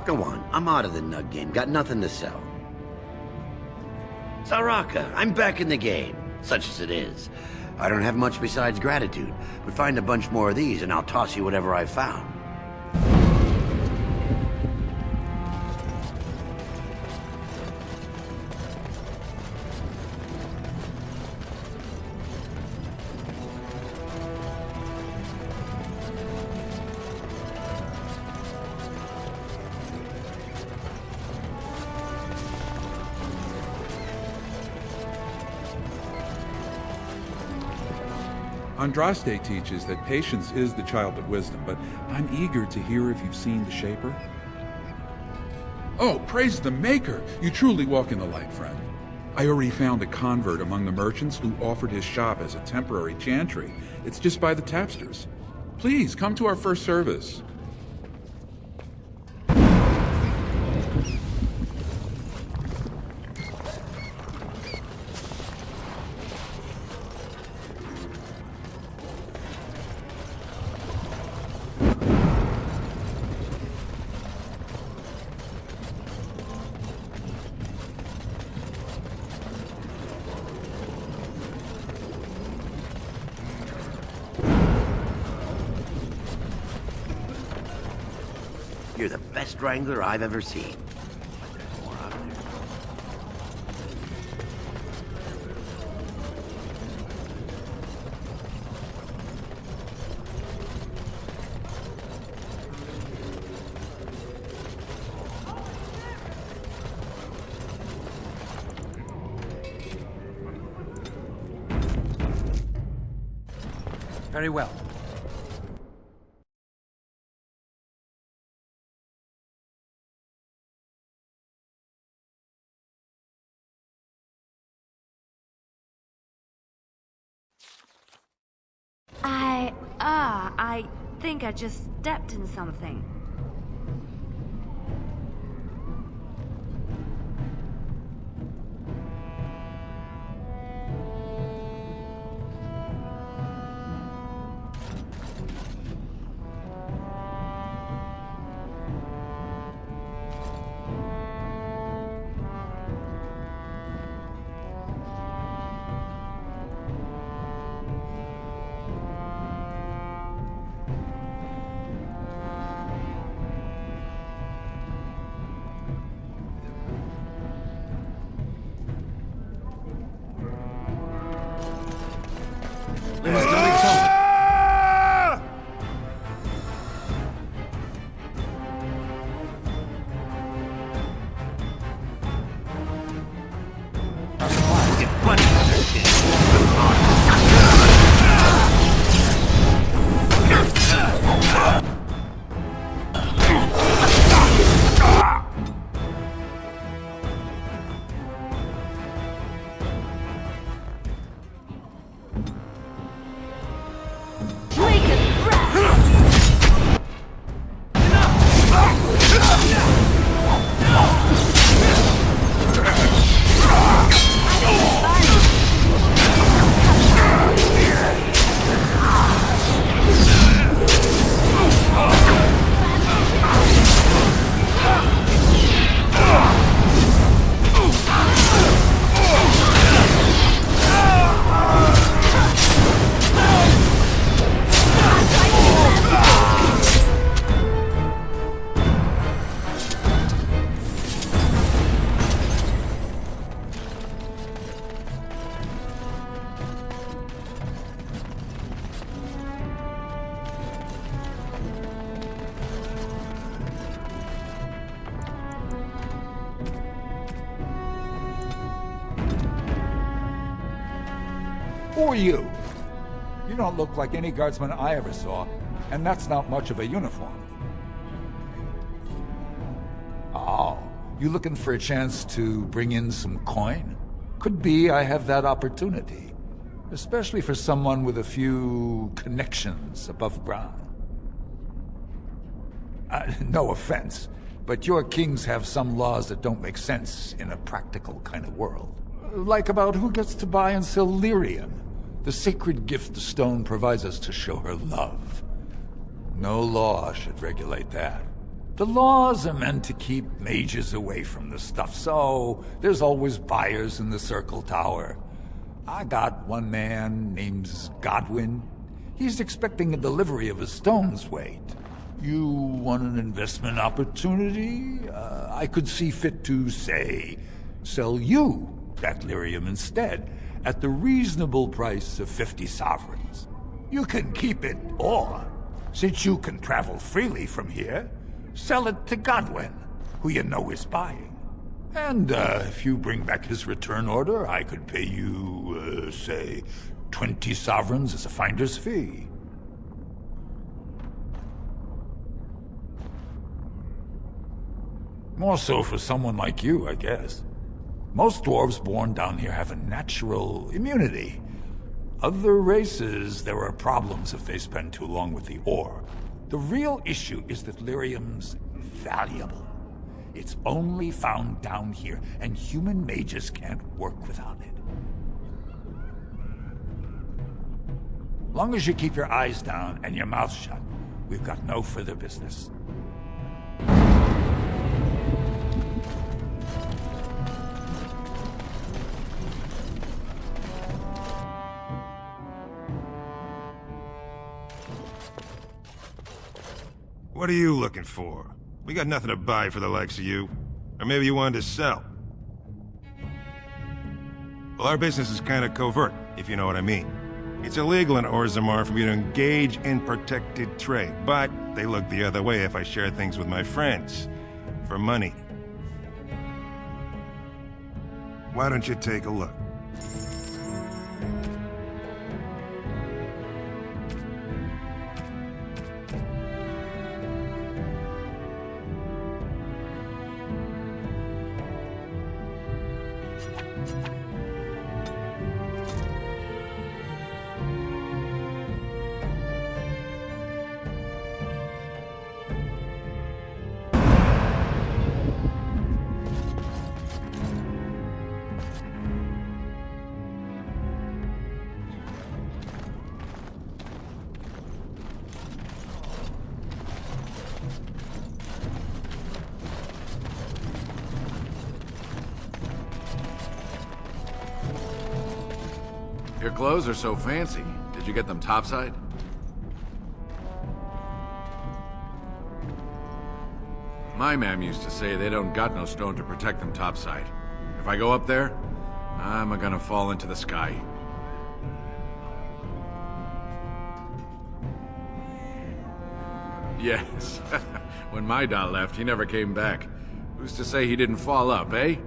Go on, I'm out of the nug game, got nothing to sell. Saraka, I'm back in the game, such as it is. I don't have much besides gratitude, but find a bunch more of these and I'll toss you whatever I've found. Andraste teaches that patience is the child of wisdom, but I'm eager to hear if you've seen the Shaper. Oh, praise the Maker! You truly walk in the light, friend. I already found a convert among the merchants who offered his shop as a temporary chantry. It's just by the tapsters. Please, come to our first service. You're the best wrangler I've ever seen. Very well. I think I just stepped in something. Who are you? You don't look like any guardsman I ever saw, and that's not much of a uniform. Oh, you looking for a chance to bring in some coin? Could be I have that opportunity, especially for someone with a few connections above ground. No offense, but your kings have some laws that don't make sense in a practical kind of world. Like about who gets to buy and sell lyrium, the sacred gift the stone provides us to show her love. No law should regulate that. The laws are meant to keep mages away from the stuff, so there's always buyers in the Circle Tower. I got one man named Godwin. He's expecting a delivery of a stone's weight. You want an investment opportunity? I could see fit to, say, sell you that lyrium instead, at the reasonable price of 50 sovereigns. You can keep it, or, since you can travel freely from here, sell it to Godwin, who you know is buying. And if you bring back his return order, I could pay you, say, 20 sovereigns as a finder's fee. More so for someone like you, I guess. Most dwarves born down here have a natural immunity. Other races, there are problems if they spend too long with the ore. The real issue is that lyrium's valuable. It's only found down here, and human mages can't work without it. Long as you keep your eyes down and your mouth shut, we've got no further business. What are you looking for? We got nothing to buy for the likes of you. Or maybe you wanted to sell. Well, our business is kind of covert, if you know what I mean. It's illegal in Orzammar for me to engage in protected trade, but they look the other way if I share things with my friends. For money. Why don't you take a look? Your clothes are so fancy. Did you get them topside? My mam used to say they don't got no stone to protect them topside. If I go up there, I'm gonna fall into the sky. Yes. When my dad left, he never came back. Who's to say he didn't fall up, eh?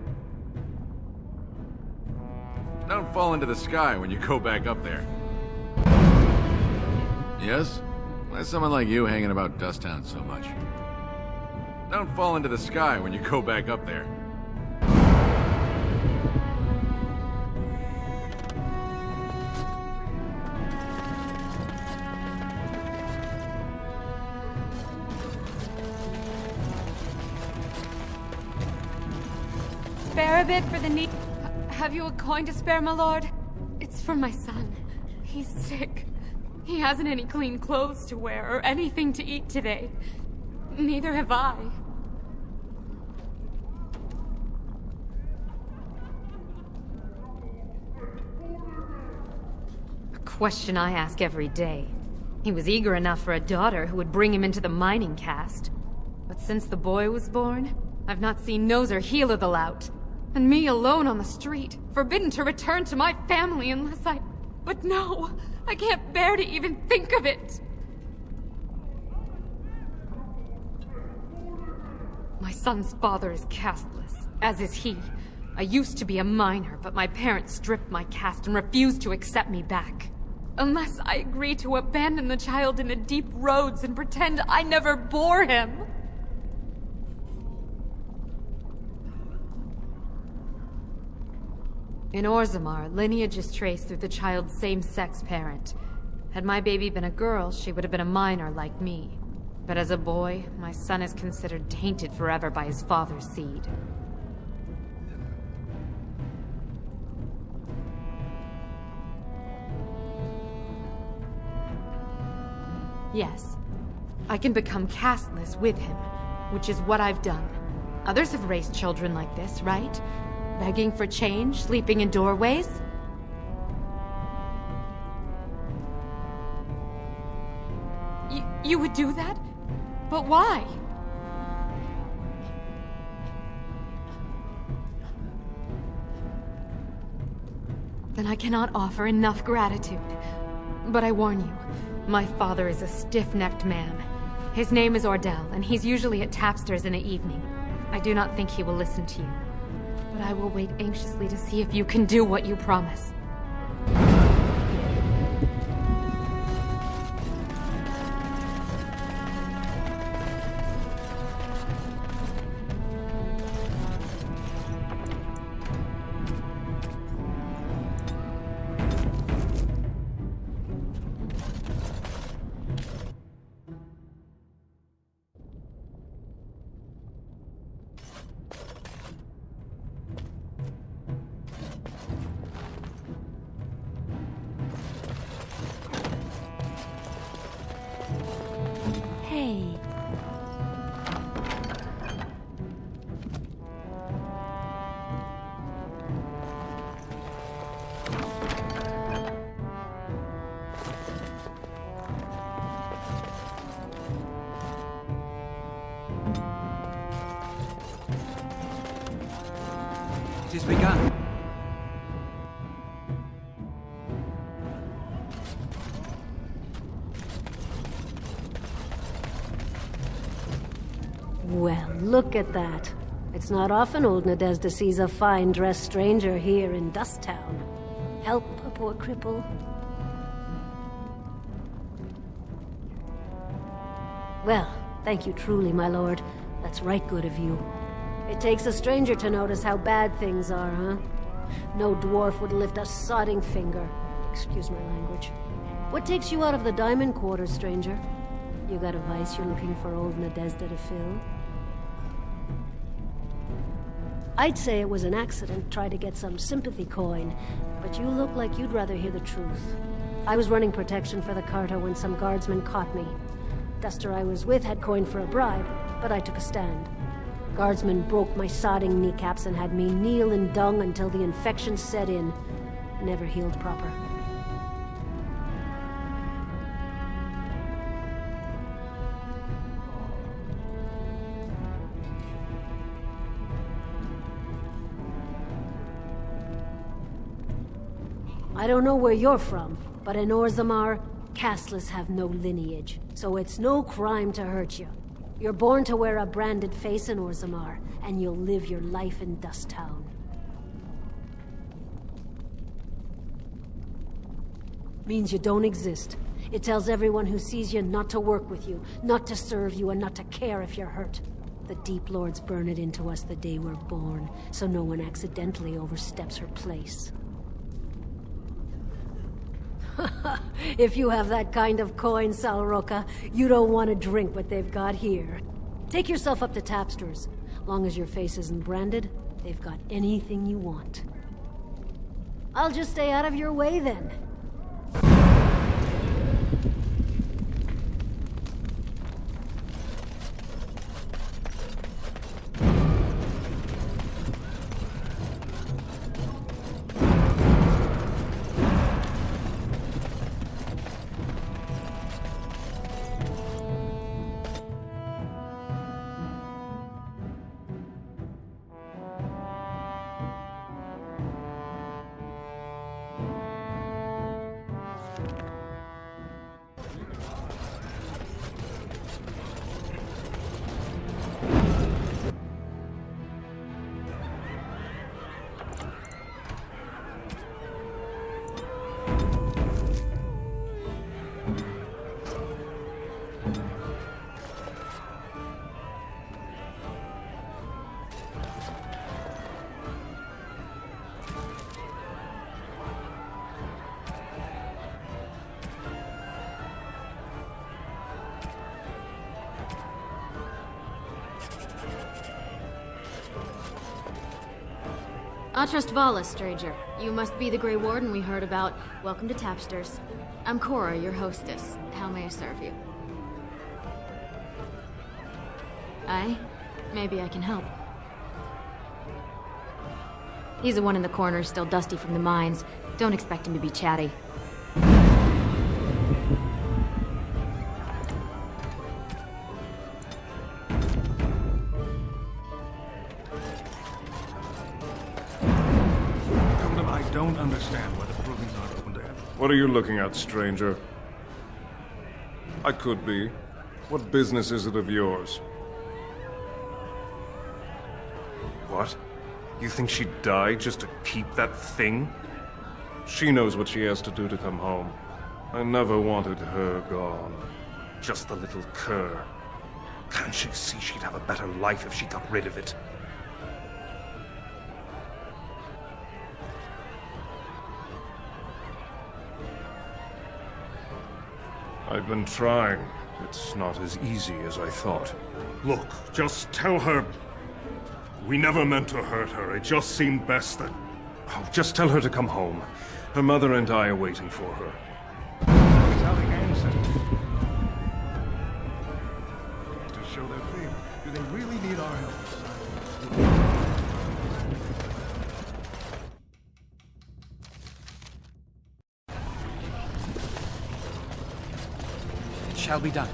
Don't fall into the sky when you go back up there. Yes? Why's someone like you hanging about Dust Town so much? Don't fall into the sky when you go back up there. Spare a bit for the need. Have you a coin to spare, my lord? It's for my son. He's sick. He hasn't any clean clothes to wear or anything to eat today. Neither have I. A question I ask every day. He was eager enough for a daughter who would bring him into the mining caste. But since the boy was born, I've not seen nose or heel of the lout. And me alone on the street, forbidden to return to my family unless I... But no, I can't bear to even think of it. My son's father is casteless, as is he. I used to be a minor, but my parents stripped my caste and refused to accept me back. Unless I agree to abandon the child in the deep roads and pretend I never bore him. In Orzammar, lineage is traced through the child's same-sex parent. Had my baby been a girl, she would have been a minor like me. But as a boy, my son is considered tainted forever by his father's seed. Yes, I can become casteless with him, which is what I've done. Others have raised children like this, right? Begging for change, sleeping in doorways? You would do that? But why? Then I cannot offer enough gratitude. But I warn you, my father is a stiff-necked man. His name is Ordell, and he's usually at Tapster's in the evening. I do not think he will listen to you. But I will wait anxiously to see if you can do what you promise. It has begun. Well, look at that. It's not often old Nadezda sees a fine-dressed stranger here in Dust Town. Help a poor cripple. Well, thank you truly, my lord. That's right good of you. It takes a stranger to notice how bad things are, huh? No dwarf would lift a sodding finger. Excuse my language. What takes you out of the Diamond Quarter, stranger? You got a vice you're looking for old Nadezda to fill? I'd say it was an accident, try to get some sympathy coin, but you look like you'd rather hear the truth. I was running protection for the Carter when some guardsmen caught me. Duster I was with had coin for a bribe, but I took a stand. Guardsmen broke my sodding kneecaps and had me kneel in dung until the infection set in. Never healed proper. I don't know where you're from, but in Orzammar, casteless have no lineage, so it's no crime to hurt you. You're born to wear a branded face in Orzammar, and you'll live your life in Dust Town. Means you don't exist. It tells everyone who sees you not to work with you, not to serve you, and not to care if you're hurt. The Deep Lords burn it into us the day we're born, so no one accidentally oversteps her place. If you have that kind of coin, Salroka, you don't want to drink what they've got here. Take yourself up to Tapster's. Long as your face isn't branded, they've got anything you want. I'll just stay out of your way then. Atrust Vala, stranger. You must be the Grey Warden we heard about. Welcome to Tapsters. I'm Cora, your hostess. How may I serve you? Aye? Maybe I can help. He's the one in the corner, still dusty from the mines. Don't expect him to be chatty. I don't understand why the buildings aren't open to everyone. What are you looking at, stranger? I could be. What business is it of yours? What? You think she'd die just to keep that thing? She knows what she has to do to come home. I never wanted her gone. Just the little cur. Can't she see she'd have a better life if she got rid of it? I've been trying. It's not as easy as I thought. Look, just tell her... We never meant to hurt her. It just seemed best that... Oh, just tell her to come home. Her mother and I are waiting for her. It's how the ancestors to show their favor. Do they really need our help? It shall be done.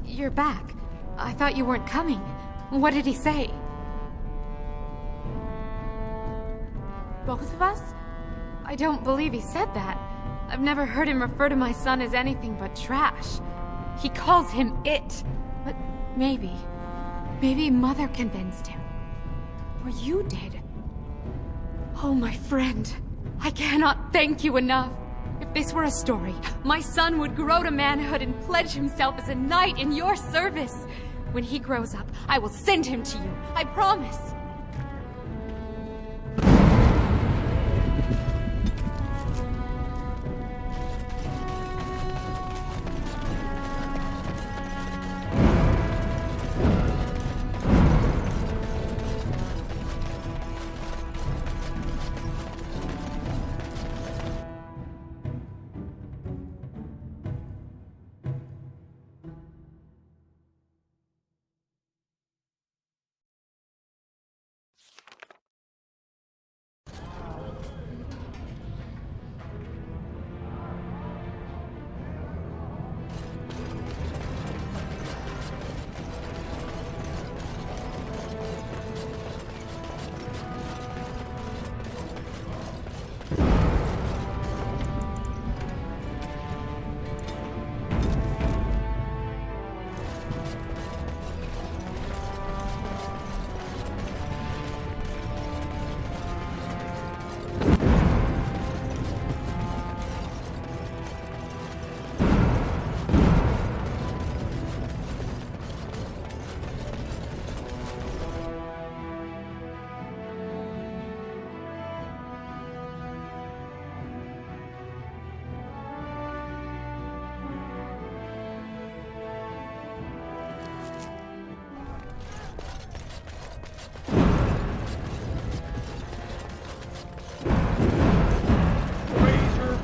You're back. I thought you weren't coming. What did he say? Both of us? I don't believe he said that. I've never heard him refer to my son as anything but trash. He calls him it. But maybe Mother convinced him. Or you did. Oh, my friend. I cannot thank you enough. If this were a story, my son would grow to manhood and pledge himself as a knight in your service. When he grows up, I will send him to you. I promise.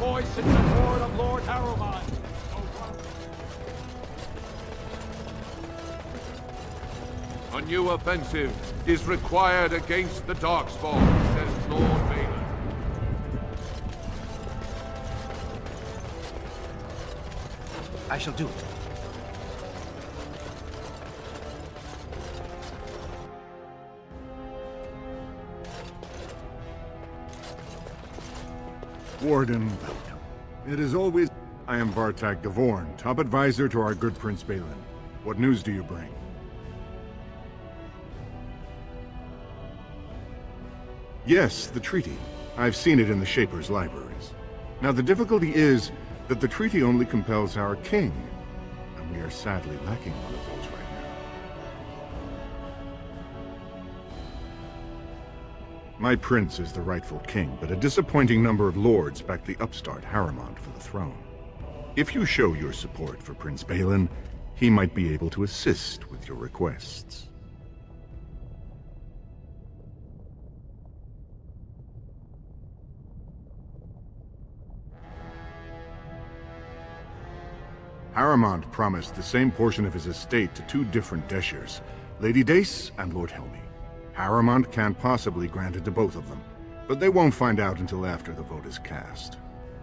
voice in support of Lord Harrowmont. A new offensive is required against the Darkspawn, says Lord Vader. I shall do it. Warden, it is always... I am Vartak Gavorn, top advisor to our good Prince Balin. What news do you bring? Yes, the treaty. I've seen it in the Shaper's libraries. Now, the difficulty is that the treaty only compels our king, and we are sadly lacking one of those right now. My prince is the rightful king, but a disappointing number of lords back the upstart Harrimont for the throne. If you show your support for Prince Balin, he might be able to assist with your requests. Harrimont promised the same portion of his estate to two different Deshers, Lady Dace and Lord Helmy. Harrimont can't possibly grant it to both of them, but they won't find out until after the vote is cast.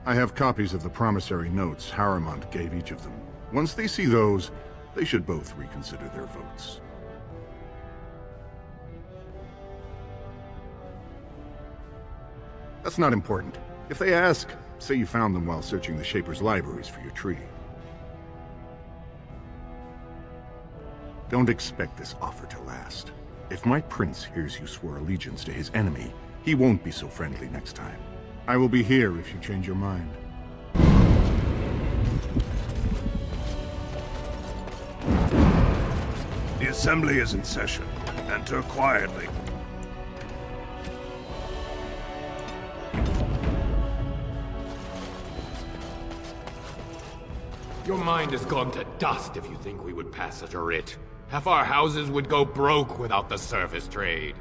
I have copies of the promissory notes Harrimont gave each of them. Once they see those, they should both reconsider their votes. That's not important. If they ask, say you found them while searching the Shaper's libraries for your treaty. Don't expect this offer to last. If my prince hears you swore allegiance to his enemy, he won't be so friendly next time. I will be here if you change your mind. The assembly is in session. Enter quietly. Your mind has gone to dust if you think we would pass such a writ. Half our houses would go broke without the service trade.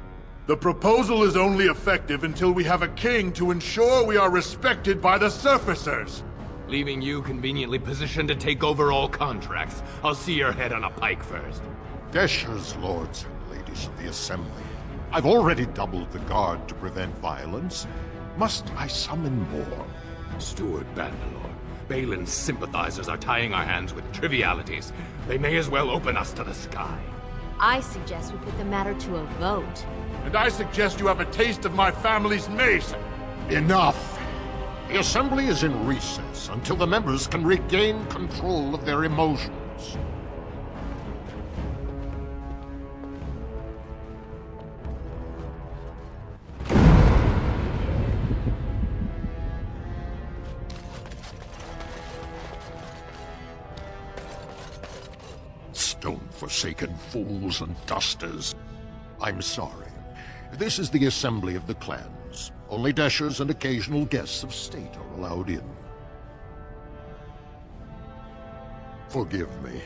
The proposal is only effective until we have a king to ensure we are respected by the surfacers. Leaving you conveniently positioned to take over all contracts. I'll see your head on a pike first. Deshers, lords and ladies of the Assembly, I've already doubled the guard to prevent violence. Must I summon more? Steward Bandalore, Balin's sympathizers are tying our hands with trivialities. They may as well open us to the sky. I suggest we put the matter to a vote. And I suggest you have a taste of my family's mace. Enough! The Assembly is in recess until the members can regain control of their emotions. Stone-forsaken fools and dusters. I'm sorry. This is the assembly of the clans. Only Deshers and occasional guests of state are allowed in. Forgive me.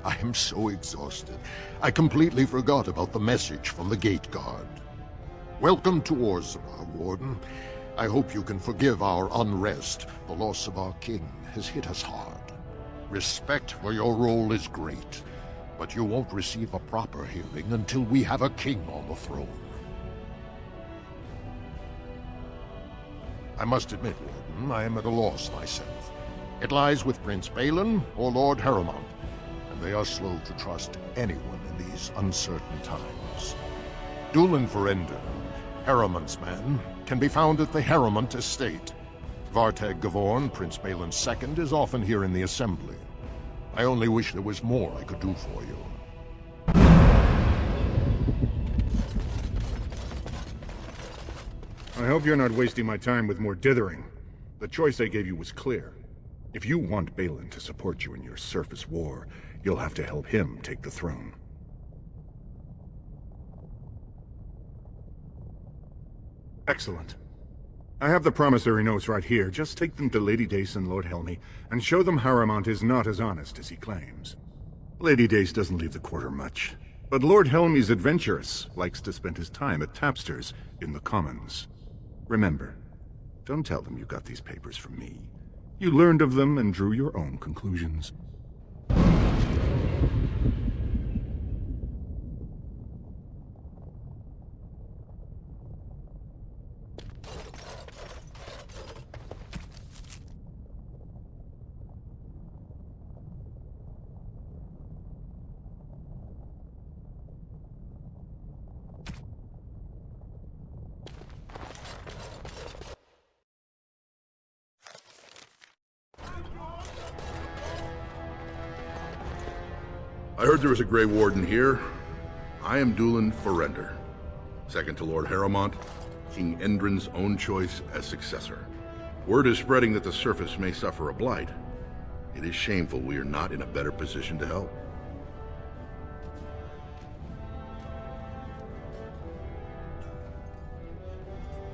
I am so exhausted. I completely forgot about the message from the gate guard. Welcome to Orzammar, Warden. I hope you can forgive our unrest. The loss of our king has hit us hard. Respect for your role is great, but you won't receive a proper hearing until we have a king on the throne. I must admit, Warden, I am at a loss myself. It lies with Prince Balin or Lord Harrimont, and they are slow to trust anyone in these uncertain times. Dulin Ferelden, Harrimont's man, can be found at the Harrimont estate. Vartag Gavorn, Prince Balin's second, is often here in the Assembly. I only wish there was more I could do for you. I hope you're not wasting my time with more dithering. The choice I gave you was clear. If you want Balin to support you in your surface war, you'll have to help him take the throne. Excellent. I have the promissory notes right here. Just take them to Lady Dace and Lord Helmy, and show them Harrimont is not as honest as he claims. Lady Dace doesn't leave the quarter much, but Lord Helmy's adventurous, likes to spend his time at tapsters in the Commons. Remember, don't tell them you got these papers from me. You learned of them and drew your own conclusions. I heard there was a Grey Warden here. I am Dulin Ferelden, second to Lord Harrimont, King Endrin's own choice as successor. Word is spreading that the surface may suffer a blight. It is shameful we are not in a better position to help.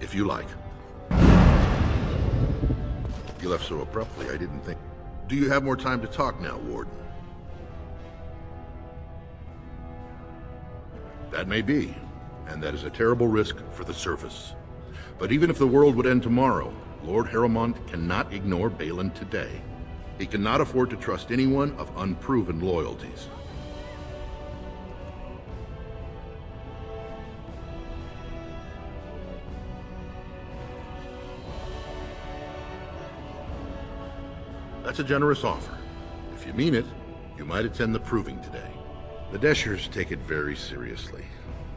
If you like. You left so abruptly, I didn't think. Do you have more time to talk now, Warden? That may be, and that is a terrible risk for the surface. But even if the world would end tomorrow, Lord Harrowmont cannot ignore Balin today. He cannot afford to trust anyone of unproven loyalties. That's a generous offer. If you mean it, you might attend the proving today. The Deschers take it very seriously.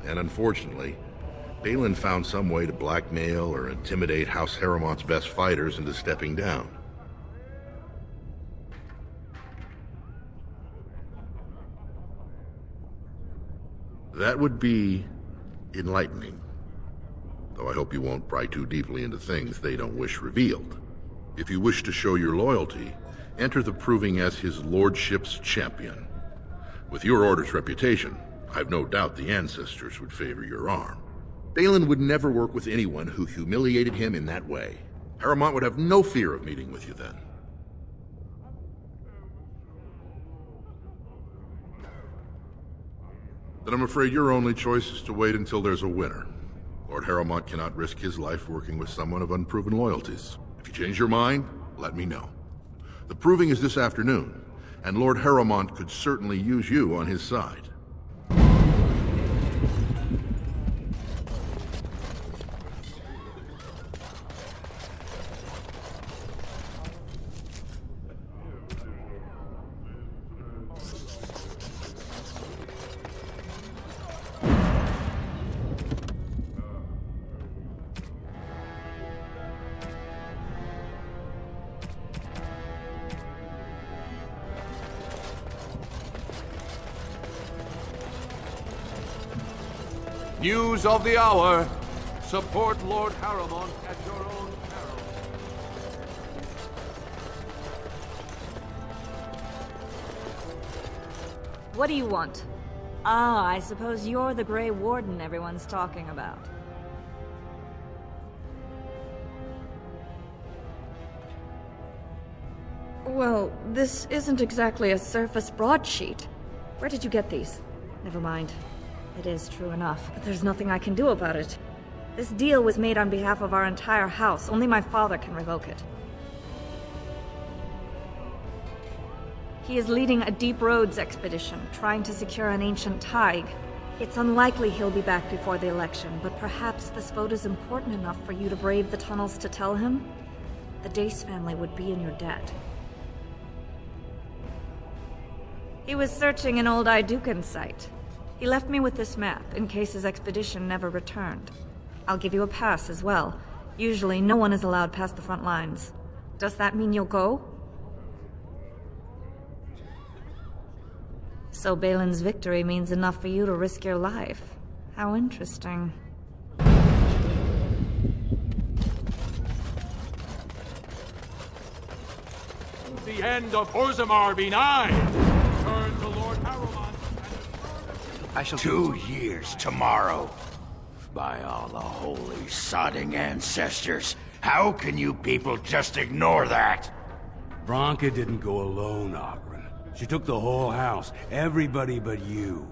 And unfortunately, Balin found some way to blackmail or intimidate House Harrowmont's best fighters into stepping down. That would be enlightening. Though I hope you won't pry too deeply into things they don't wish revealed. If you wish to show your loyalty, enter the proving as his lordship's champion. With your order's reputation, I've no doubt the ancestors would favor your arm. Balin would never work with anyone who humiliated him in that way. Harrowmont would have no fear of meeting with you then. Then I'm afraid your only choice is to wait until there's a winner. Lord Harrowmont cannot risk his life working with someone of unproven loyalties. If you change your mind, let me know. The proving is this afternoon, and Lord Harrowmont could certainly use you on his side. News of the hour. Support Lord Harrowmont at your own peril. What do you want? Ah, I suppose you're the Grey Warden everyone's talking about. Well, this isn't exactly a surface broadsheet. Where did you get these? Never mind. It is true enough, but there's nothing I can do about it. This deal was made on behalf of our entire house. Only my father can revoke it. He is leading a Deep Roads expedition, trying to secure an ancient thaig. It's unlikely he'll be back before the election, but perhaps this vote is important enough for you to brave the tunnels to tell him? The Dace family would be in your debt. He was searching an old Idukan site. He left me with this map, in case his expedition never returned. I'll give you a pass as well. Usually, no one is allowed past the front lines. Does that mean you'll go? So Balin's victory means enough for you to risk your life. How interesting. The end of Orzammar be nigh. Turn to Lord Harrowmont. I shall 2 years tomorrow. By all the holy sodding ancestors, how can you people just ignore that? Branka didn't go alone, Ogren. She took the whole house, everybody but you.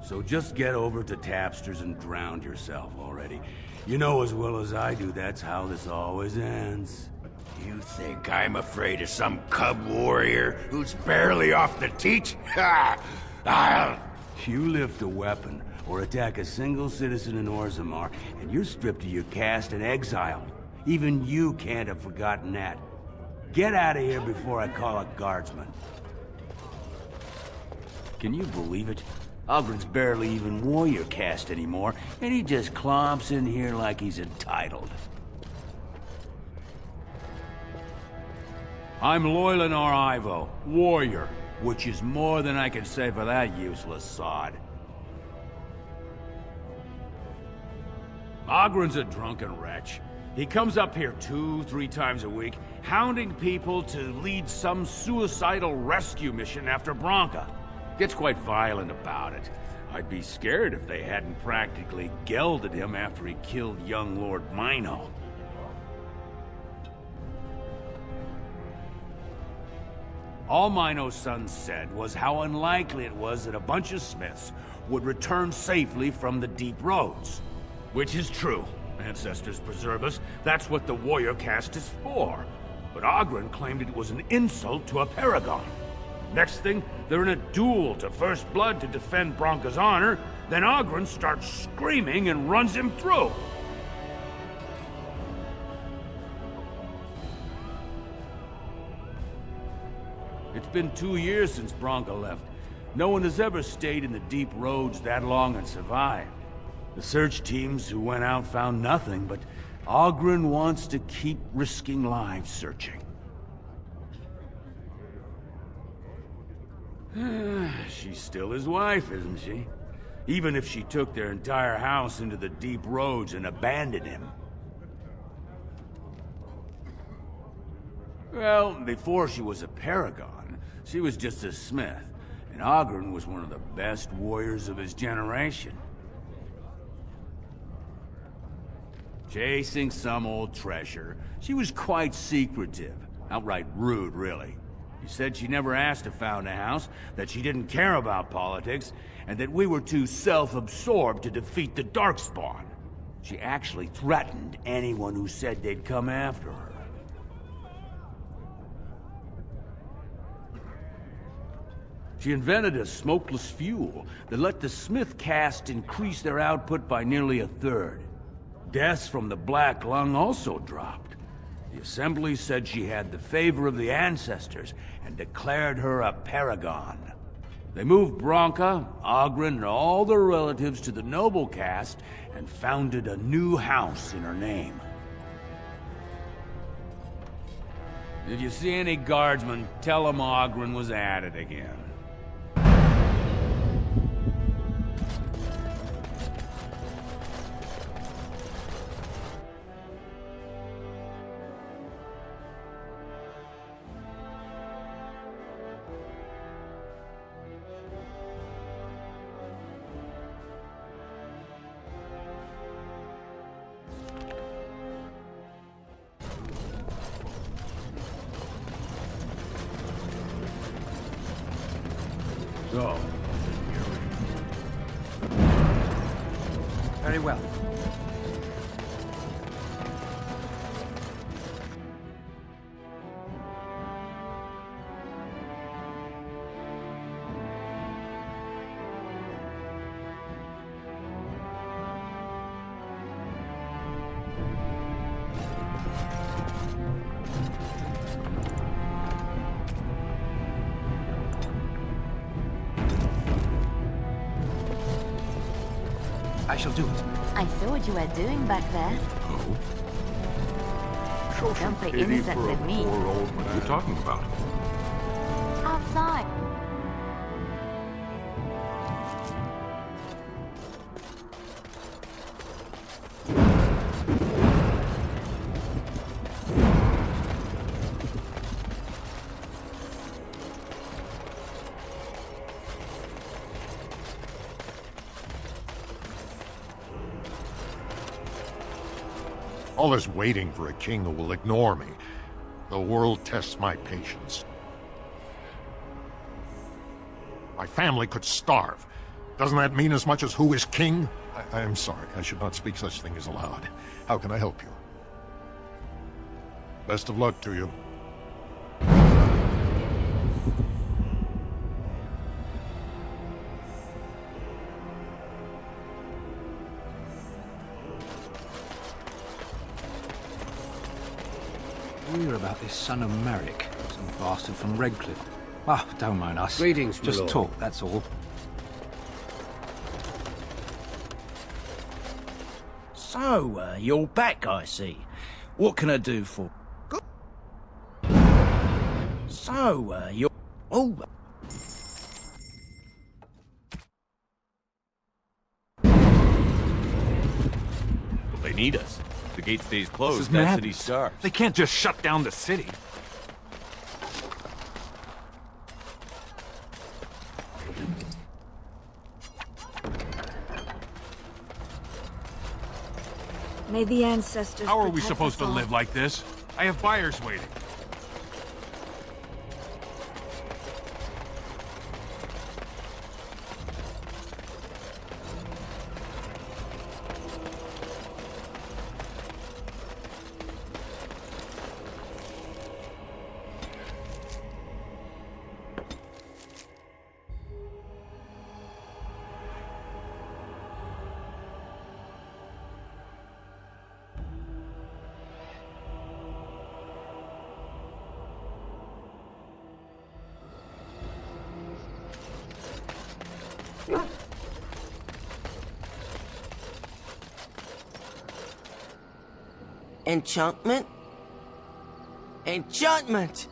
So just get over to Tapster's and drown yourself already. You know as well as I do that's how this always ends. You think I'm afraid of some cub warrior who's barely off the teat? Ha! I'll... You lift a weapon, or attack a single citizen in Orzammar, and you're stripped of your caste and exiled. Even you can't have forgotten that. Get out of here before I call a guardsman. Can you believe it? Ogren's barely even warrior caste anymore, and he just clomps in here like he's entitled. I'm Loylanar Ivo, warrior, which is more than I can say for that useless sod. Ogren's a drunken wretch. He comes up here 2-3 times a week, hounding people to lead some suicidal rescue mission after Branca. Gets quite violent about it. I'd be scared if they hadn't practically gelded him after he killed young Lord Mino. All Mino's son said was how unlikely it was that a bunch of smiths would return safely from the deep roads. Which is true. Ancestors preserve us. That's what the warrior caste is for. But Ogren claimed it was an insult to a paragon. Next thing, they're in a duel to first blood to defend Branca's honor. Then Ogren starts screaming and runs him through. It's been 2 years since Branca left. No one has ever stayed in the deep roads that long and survived. The search teams who went out found nothing, but Ogren wants to keep risking lives searching. She's still his wife, isn't she? Even if she took their entire house into the deep roads and abandoned him. Well, before she was a paragon, she was just a smith, and Ogren was one of the best warriors of his generation. Chasing some old treasure, she was quite secretive, outright rude, really. She said she never asked if found a house, that she didn't care about politics, and that we were too self-absorbed to defeat the Darkspawn. She actually threatened anyone who said they'd come after her. She invented a smokeless fuel that let the Smith caste increase their output by nearly 1/3. Deaths from the Black Lung also dropped. The Assembly said she had the favor of the ancestors and declared her a paragon. They moved Branca, Ogren, and all their relatives to the noble caste and founded a new house in her name. If you see any guardsmen, tell them Ogren was at it again. So, very well. I shall do it. I saw what you were doing back there. Oh? Don't be innocent with me. What are you talking about? Outside. All this waiting for a king who will ignore me. The world tests my patience. My family could starve. Doesn't that mean as much as who is king? I am sorry. I should not speak such things aloud. How can I help you? Best of luck to you. Hear about this son of Merrick, some bastard from Redcliffe. Ah, don't mind us. Greetings, my Just lord. talk, that's all. So, you're back, I see. What can I do for... So, you're... Oh... need us. The gate stays closed, This is that madness. city starves. They can't just shut down the city. May the ancestors How are we protect supposed us to all. live like this? I have buyers waiting. Enchantment? Enchantment!